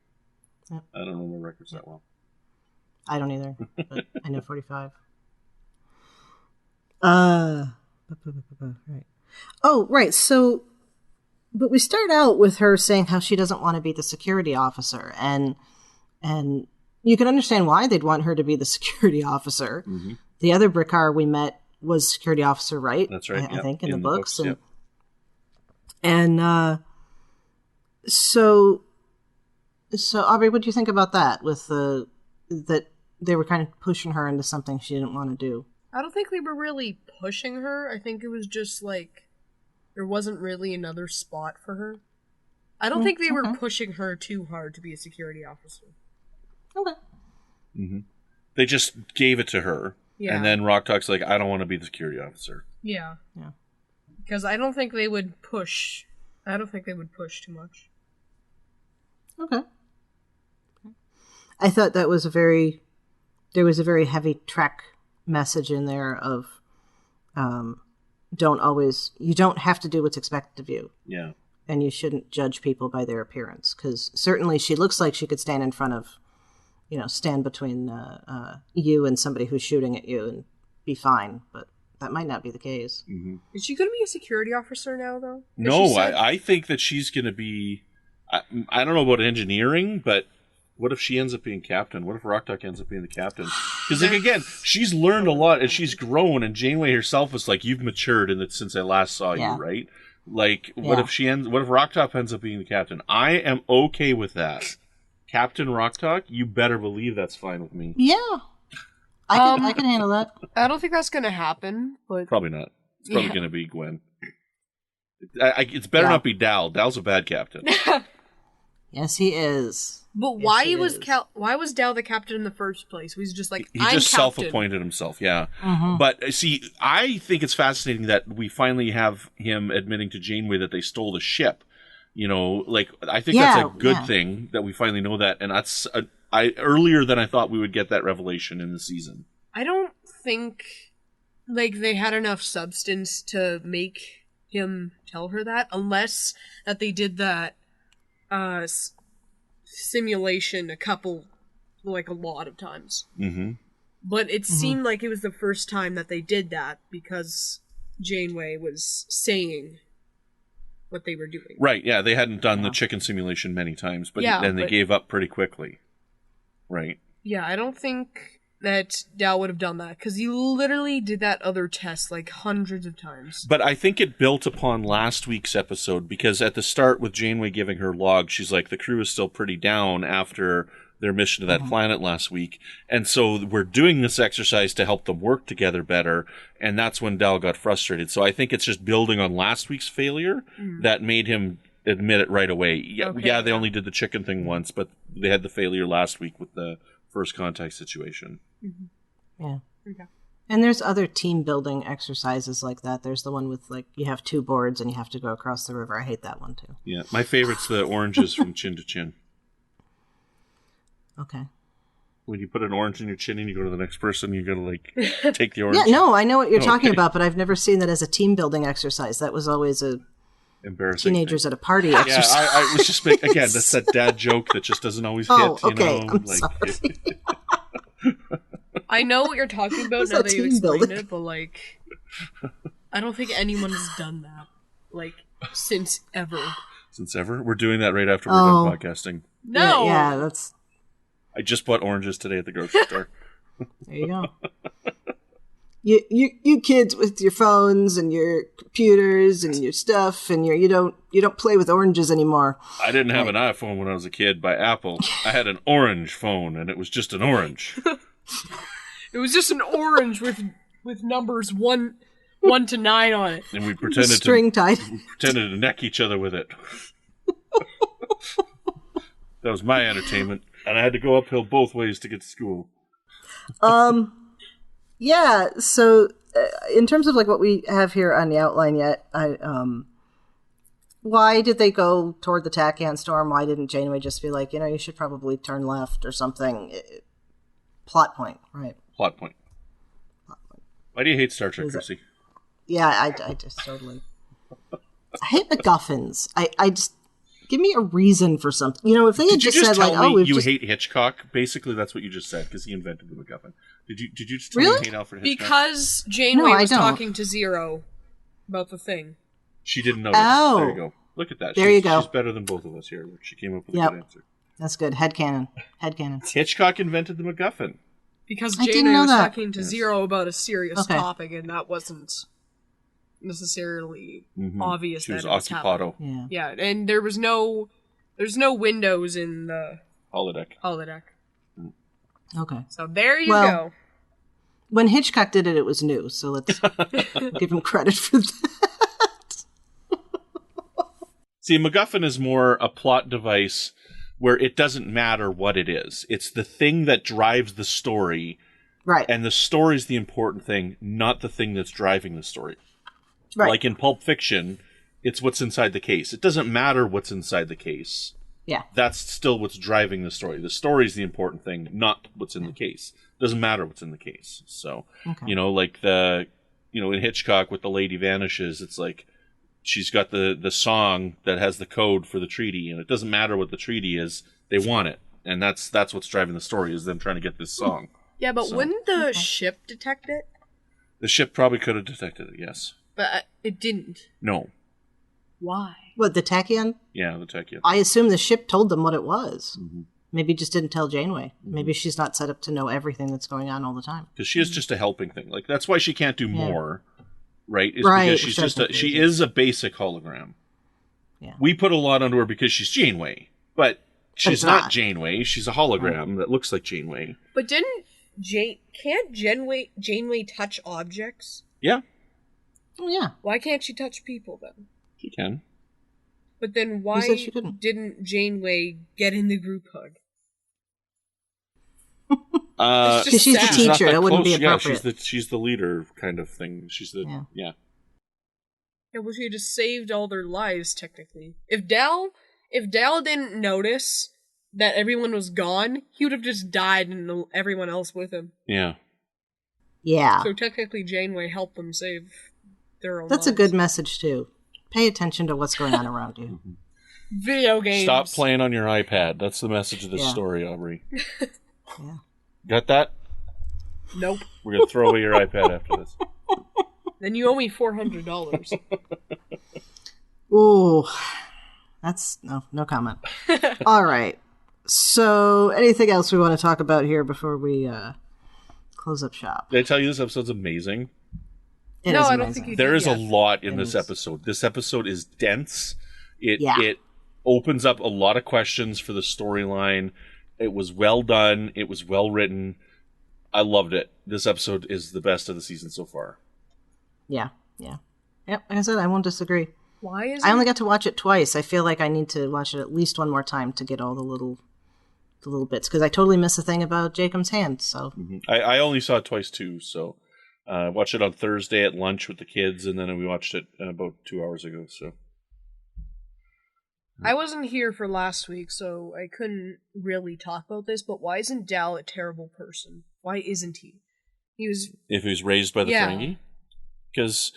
Yep. I don't know the records that well. I don't either, but I know 45. Right. Oh, right. So, but we start out with her saying how she doesn't want to be the security officer, and you can understand why they'd want her to be the security officer. The other Brickar we met was security officer, right? That's right. I think in the books. And so Aubrey, what do you think about that? With that they were kind of pushing her into something she didn't want to do. I don't think they were really pushing her. I think it was just like there wasn't really another spot for her. I don't think they were pushing her too hard to be a security officer. Okay. They just gave it to her, and then Rock Talk's like, I don't want to be the security officer. Yeah. Because I don't think they would push. I don't think they would push too much. Okay. I thought that was there was a very heavy Trek message in there of, you don't have to do what's expected of you. Yeah. And you shouldn't judge people by their appearance. Because certainly she looks like she could stand in front of stand between you and somebody who's shooting at you and be fine. But that might not be the case. Mm-hmm. Is she going to be a security officer now, though? No, I think that she's going to be... I don't know about engineering, but what if she ends up being captain? What if Rocktalk ends up being the captain? Because, again, she's learned a lot, and she's grown, and Janeway herself was like, you've matured since I last saw you, right? Like, what if Rocktalk ends up being the captain? I am okay with that. Captain Rocktalk, you better believe that's fine with me. Yeah. I can handle that. I don't think that's going to happen. But probably not. It's probably going to be Gwen. It's better not be Dal. Dal's a bad captain. Yes, he is. But why was Dal the captain in the first place? He was just like, he just self-appointed himself, yeah. Mm-hmm. But see, I think it's fascinating that we finally have him admitting to Janeway that they stole the ship. I think that's a good thing that we finally know that, and that's earlier than I thought we would get that revelation in the season. I don't think they had enough substance to make him tell her that, unless that they did that simulation a lot of times. Mm-hmm. But it seemed like it was the first time that they did that because Janeway was saying what they were doing. Right, yeah, they hadn't done the chicken simulation many times, but then they gave up pretty quickly. Right. Yeah, I don't think that Dal would have done that, because he literally did that other test hundreds of times. But I think it built upon last week's episode, because at the start with Janeway giving her log, she's like, the crew is still pretty down after their mission to that planet last week, and so we're doing this exercise to help them work together better, and that's when Dal got frustrated. So I think it's just building on last week's failure that made him admit it right away. Yeah, they only did the chicken thing once, but they had the failure last week with the first contact situation. Mm-hmm. Yeah. Okay. And there's other team building exercises like that. There's the one with you have two boards and you have to go across the river. I hate that one too. Yeah, my favorite's the oranges from chin to chin. Okay. When you put an orange in your chin and you go to the next person, you gotta take the orange. Yeah, no, I know what you're talking about, but I've never seen that as a team building exercise. That was always a embarrassing teenagers at a party exercise. Yeah, I was just again, that's that dad joke that just doesn't always hit. Okay. I'm sorry. I know what you're talking about now that you explained it, but I don't think anyone has done that since ever. Since ever? We're doing that right after we're done podcasting. No. Yeah, that's. I just bought oranges today at the grocery store. There you go. You kids with your phones and your computers and your stuff, and you don't play with oranges anymore. I didn't have an iPhone when I was a kid by Apple. I had an orange phone, and it was just an orange. It was just an orange with numbers 1 to 9 on it, and we pretended to neck each other with it. That was my entertainment, and I had to go uphill both ways to get to school. Yeah, so in terms of what we have here on the outline yet, why did they go toward the Tachyon storm? Why didn't Janeway just be like, you should probably turn left or something? Plot point, right? Plot point. Why do you hate Star Trek, Chrissie? Yeah, I just totally... I hate MacGuffins. I just... Give me a reason for something. If they had just said hate Hitchcock? Basically, that's what you just said because he invented the MacGuffin. Did you just tell me you hate Alfred Hitchcock? Because Janeway was talking to Zero about the thing. She didn't know. Oh, there you go. Look at that. You go. She's better than both of us here. She came up with a good answer. That's good. Headcanon. Hitchcock invented the MacGuffin. Because Janeway was talking to Zero about a serious topic, and that wasn't necessarily obvious. She was occupado. Yeah, and there's no windows in the holodeck. Okay. So there you go. When Hitchcock did it, it was new, so let's give him credit for that. See, MacGuffin is more a plot device where it doesn't matter what it is. It's the thing that drives the story. Right. And the story's the important thing, not the thing that's driving the story. Right. Like in Pulp Fiction, it's what's inside the case. It doesn't matter what's inside the case. Yeah. That's still what's driving the story. The story's the important thing, not what's in the case. It doesn't matter what's in the case. So, in Hitchcock with The Lady Vanishes, it's like she's got the song that has the code for the treaty, and it doesn't matter what the treaty is. They want it. And that's what's driving the story, is them trying to get this song. Yeah, but wouldn't the ship detect it? The ship probably could have detected it, yes. But it didn't. No. Why? What, the tachyon? Yeah, the tachyon. I assume the ship told them what it was. Mm-hmm. Maybe just didn't tell Janeway. Mm-hmm. Maybe she's not set up to know everything that's going on all the time. Because she is just a helping thing. Like, that's why she can't do more, right? Right. Because she is a basic hologram. Yeah. We put a lot onto her because she's Janeway. But she's not Janeway. She's a hologram that looks like Janeway. But can't Janeway touch objects? Yeah. Oh, yeah. Why can't she touch people, then? She can. But then why didn't Janeway get in the group hug? Because she's the teacher. It wouldn't be appropriate. Yeah, she's the leader kind of thing. She's the... Yeah. Yeah, well, she had just saved all their lives, technically. If Dal didn't notice that everyone was gone, he would have just died and everyone else with him. Yeah. Yeah. So technically Janeway helped them save their own That's lives. a good message, too. Pay attention to what's going on around you. Video games. Stop playing on your iPad. That's the message of this story, Aubrey. Yeah. Got that? Nope. We're going to throw away your iPad after this. Then you owe me $400. Ooh. That's... No comment. All right. So, anything else we want to talk about here before we close up shop? Did I tell you this episode's amazing? I don't think you did. There is a lot in this episode. This episode is dense. It opens up a lot of questions for the storyline. It was well done. It was well written. I loved it. This episode is the best of the season so far. Yeah. Yep, like I said, I won't disagree. Why is I only got to watch it twice. I feel like I need to watch it at least one more time to get all the little bits, because I totally missed the thing about Jacob's hand. So I only saw it twice too. So I watched it on Thursday at lunch with the kids, and then we watched it about 2 hours ago. So I wasn't here for last week, so I couldn't really talk about this. But why isn't Dal a terrible person? Why isn't he? If he was raised by the Ferengi, because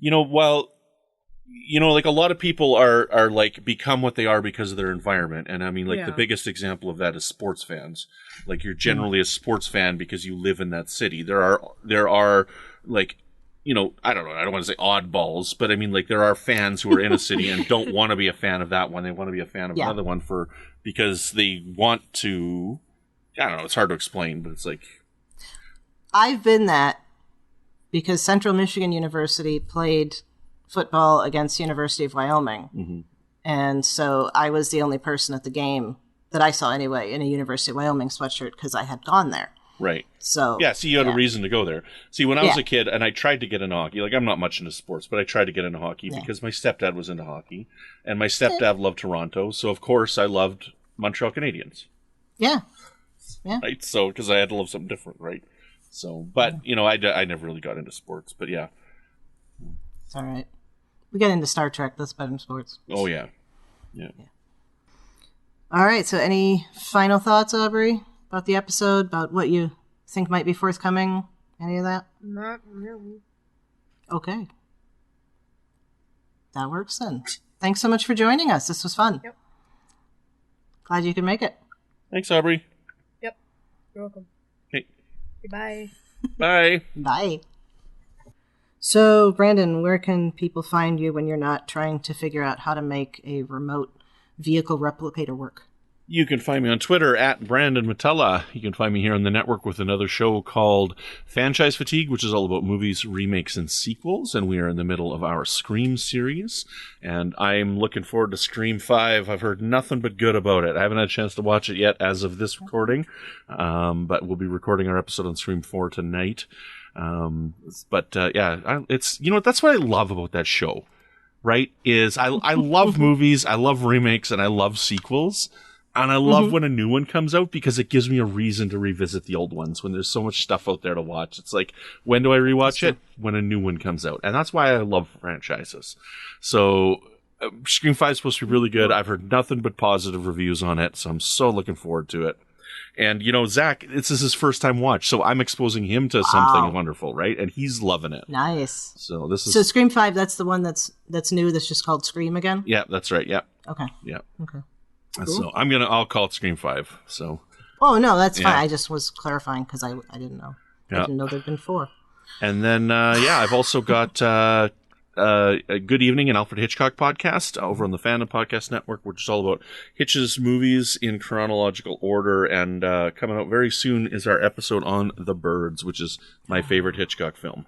like a lot of people are like become what they are because of their environment. And I mean, like the biggest example of that is sports fans. Like you're generally a sports fan because you live in that city. There are like, I don't know, I don't want to say oddballs, but I mean, like there are fans who are in a city and don't want to be a fan of that one. They want to be a fan of another one because they want to, I don't know, it's hard to explain, but it's like. I've been that because Central Michigan University played football against University of Wyoming. Mm-hmm. And so I was the only person at the game that I saw anyway in a University of Wyoming sweatshirt because I had gone there. Right. So you had a reason to go there. See, when I was a kid and I tried to get into hockey, like I'm not much into sports, but I tried to get into hockey because my stepdad was into hockey and my stepdad loved Toronto. So of course I loved Montreal Canadiens. Yeah. Right. So, because I had to love something different. Right. So, but I never really got into sports, but yeah. It's all right. We got into Star Trek. That's better than sports. Oh, yeah. All right. So any final thoughts, Aubrey, about the episode, about what you think might be forthcoming? Any of that? Not really. Okay. That works then. Thanks so much for joining us. This was fun. Yep. Glad you could make it. Thanks, Aubrey. Yep. You're welcome. Okay. Goodbye. Bye. Bye. So, Brandon, where can people find you when you're not trying to figure out how to make a remote vehicle replicator work? You can find me on Twitter at Brandon Matella. You can find me here on the network with another show called Franchise Fatigue, which is all about movies, remakes, and sequels. And we are in the middle of our Scream series. And I'm looking forward to Scream 5. I've heard nothing but good about it. I haven't had a chance to watch it yet as of this recording. But we'll be recording our episode on Scream 4 tonight. It's that's what I love about that show, right? Is I love movies, I love remakes, and I love sequels. And I love when a new one comes out because it gives me a reason to revisit the old ones when there's so much stuff out there to watch. It's like, when do I rewatch it? When a new one comes out. And that's why I love franchises. So Scream 5 is supposed to be really good. I've heard nothing but positive reviews on it, so I'm so looking forward to it. And, Zach, this is his first time watch, so I'm exposing him to something wonderful, right? And he's loving it. Nice. So this is... So Scream 5, that's the one that's new, that's just called Scream again? Yeah, that's right, yeah. Okay. Yeah. Okay. Cool. So I'll call it Scream 5. So. Oh no, that's fine. I just was clarifying because I didn't know. Yeah. I didn't know there'd been 4. And then I've also got a Good Evening, an Alfred Hitchcock podcast over on the Fandom Podcast Network, which is all about Hitch's movies in chronological order. And coming out very soon is our episode on The Birds, which is my favorite Hitchcock film.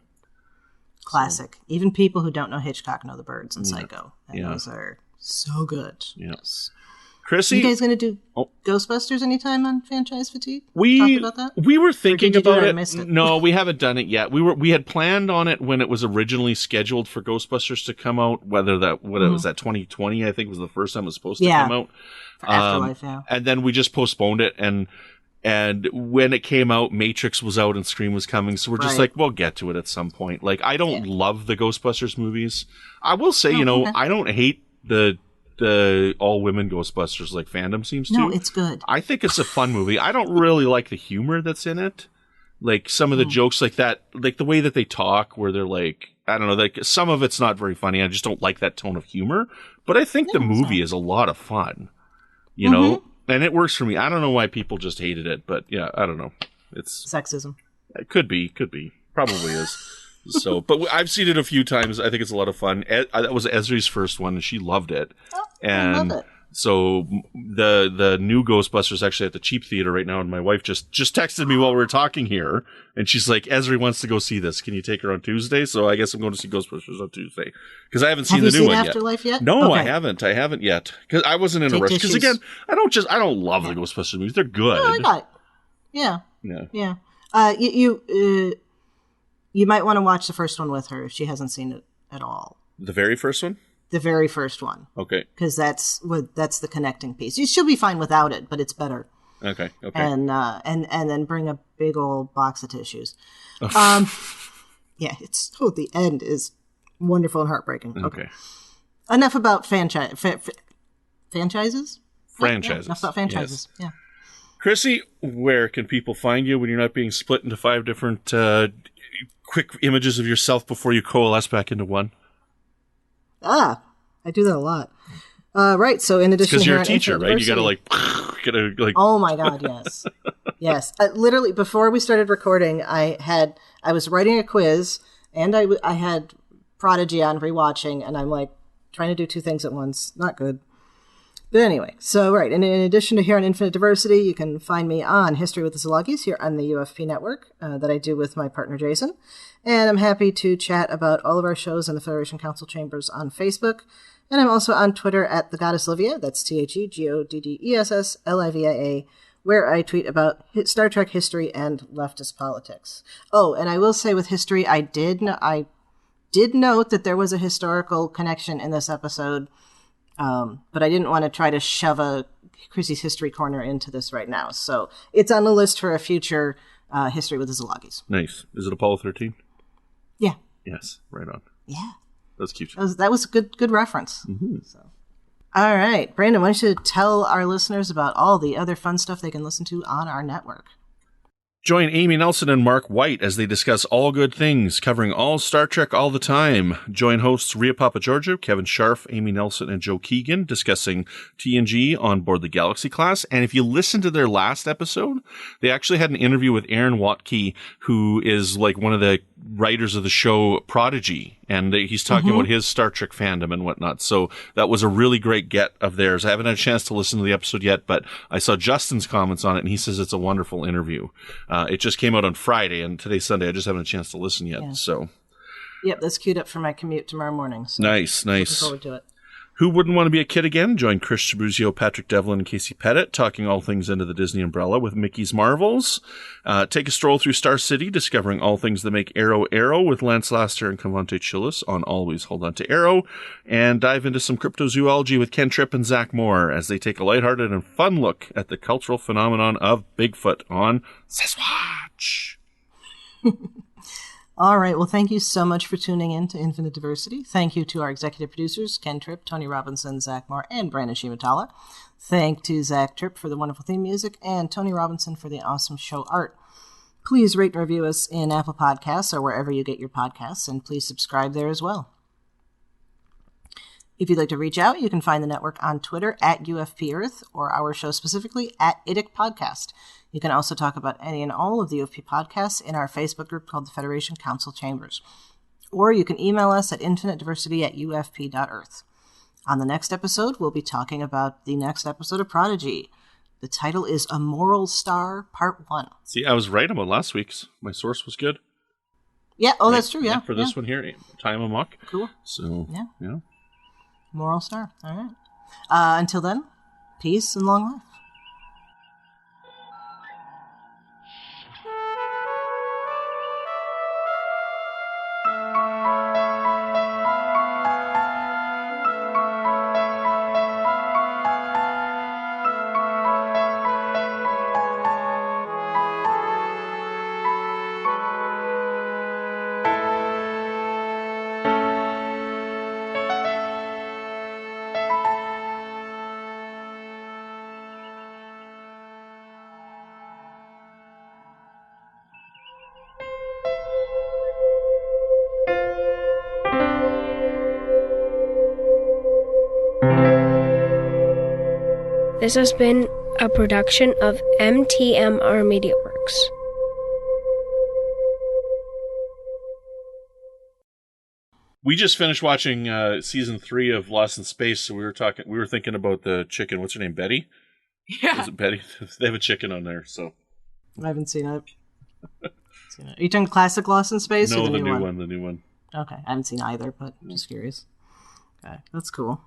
Classic. So. Even people who don't know Hitchcock know The Birds and Psycho. And those are so good. Yes. Chrissie, you guys going to do Ghostbusters anytime on Franchise Fatigue? We talk about that? We were thinking about it. It. No, we haven't done it yet. We had planned on it when it was originally scheduled for Ghostbusters to come out. Whether it was that 2020, I think was the first time it was supposed to come out. For Afterlife, and then we just postponed it. And when it came out, Matrix was out and Scream was coming. So we're just like, we'll get to it at some point. Like, I don't love the Ghostbusters movies. I will say, I don't hate the all-women Ghostbusters like fandom seems to. No, it's good. I think it's a fun movie. I don't really like the humor that's in it. Like, some of the jokes like that, like the way that they talk, where they're like, I don't know, like some of it's not very funny. I just don't like that tone of humor. But I think the movie is a lot of fun, you know? And it works for me. I don't know why people just hated it, but yeah, I don't know. It's sexism. It could be. Probably is. So, but I've seen it a few times. I think it's a lot of fun. That was Esri's first one, and she loved it. Oh, and I love it. So the new Ghostbusters actually at the cheap theater right now, and my wife just texted me while we were talking here, and she's like, Esri wants to go see this. Can you take her on Tuesday? So I guess I'm going to see Ghostbusters on Tuesday because I haven't seen the new one Afterlife yet. No, I haven't yet because I wasn't in a rush. Because again, I don't love the Ghostbusters movies. They're good. No, I got it. Yeah. You might want to watch the first one with her if she hasn't seen it at all. The very first one? The very first one. Okay. Because that's the connecting piece. She'll be fine without it, but it's better. Okay. And then bring a big old box of tissues. Yeah, the end is wonderful and heartbreaking. Okay. Enough about franchises? Franchises. Yeah, enough about franchises. Yes. Yeah. Chrissie, where can people find you when you're not being split into 5 different quick images of yourself before you coalesce back into one? I do that a lot. Right, so in addition to because you're a teacher, right? You gotta like. Oh my God, yes, yes. Literally, before we started recording, I was writing a quiz, and I had Prodigy on rewatching, and I'm like trying to do 2 things at once. Not good. But anyway, so right, and in addition to here on Infinite Diversity, you can find me on History with the Szilagys here on the UFP network that I do with my partner Jason. And I'm happy to chat about all of our shows in the Federation Council Chambers on Facebook. And I'm also on Twitter at The Goddess Livia, that's TheGoddessLivia, where I tweet about Star Trek history and leftist politics. Oh, and I will say with history, I did note that there was a historical connection in this episode. But I didn't want to try to shove a Chrissie's History Corner into this right now. So it's on the list for a future History with the Szilagys. Nice. Is it Apollo 13? Yeah. Yes. Right on. Yeah. That's cute. That was a good reference. Mm-hmm. So. All right. Brandon, why don't you tell our listeners about all the other fun stuff they can listen to on our network? Join Amy Nelson and Mark White as they discuss all good things, covering all Star Trek all the time. Join hosts Rhea Papageorgiou, Kevin Scharf, Amy Nelson, and Joe Keegan discussing TNG on board the Galaxy class. And if you listen to their last episode, they actually had an interview with Aaron Watke, who is like one of the writers of the show Prodigy. And he's talking about his Star Trek fandom and whatnot. So that was a really great get of theirs. I haven't had a chance to listen to the episode yet, but I saw Justin's comments on it, and he says it's a wonderful interview. It just came out on Friday, and today's Sunday. I just haven't had a chance to listen yet. Yeah. So, yep, that's queued up for my commute tomorrow morning. So nice. Looking forward to it. Who wouldn't want to be a kid again? Join Chris Trabuzio, Patrick Devlin, and Casey Pettitt talking all things under the Disney umbrella with Mickey's Marvels. Take a stroll through Star City, discovering all things that make Arrow Arrow with Lance Laster and Cavante Chillis on Always Hold On to Arrow. And dive into some cryptozoology with Ken Tripp and Zach Moore as they take a lighthearted and fun look at the cultural phenomenon of Bigfoot on Sasquatch. All right. Well, thank you so much for tuning in to Infinite Diversity. Thank you to our executive producers, Ken Tripp, Tony Robinson, Zach Moore, and Brandon Shimatala. Thank to Zach Tripp for the wonderful theme music and Tony Robinson for the awesome show art. Please rate and review us in Apple Podcasts or wherever you get your podcasts, and please subscribe there as well. If you'd like to reach out, you can find the network on Twitter at UFP Earth, or our show specifically at IDIC Podcast. You can also talk about any and all of the UFP podcasts in our Facebook group called the Federation Council Chambers. Or you can email us at infinitediversity@ufp.earth. On the next episode, we'll be talking about the next episode of Prodigy. The title is A Moral Star, Part 1. See, I was right about last week's. My source was good. Yeah, oh, right. That's true, yeah. For this one here, Time Amok. Cool. So, yeah. Moral Star, all right. Until then, peace and long life. This has been a production of MTMR Media Works. We just finished watching season 3 of Lost in Space, so we were thinking about the chicken. What's her name? Betty? Yeah. Is it Betty? They have a chicken on there, so. I haven't seen it. Are you talking classic Lost in Space or the new one? The new one. Okay, I haven't seen either, but just curious. Okay, that's cool.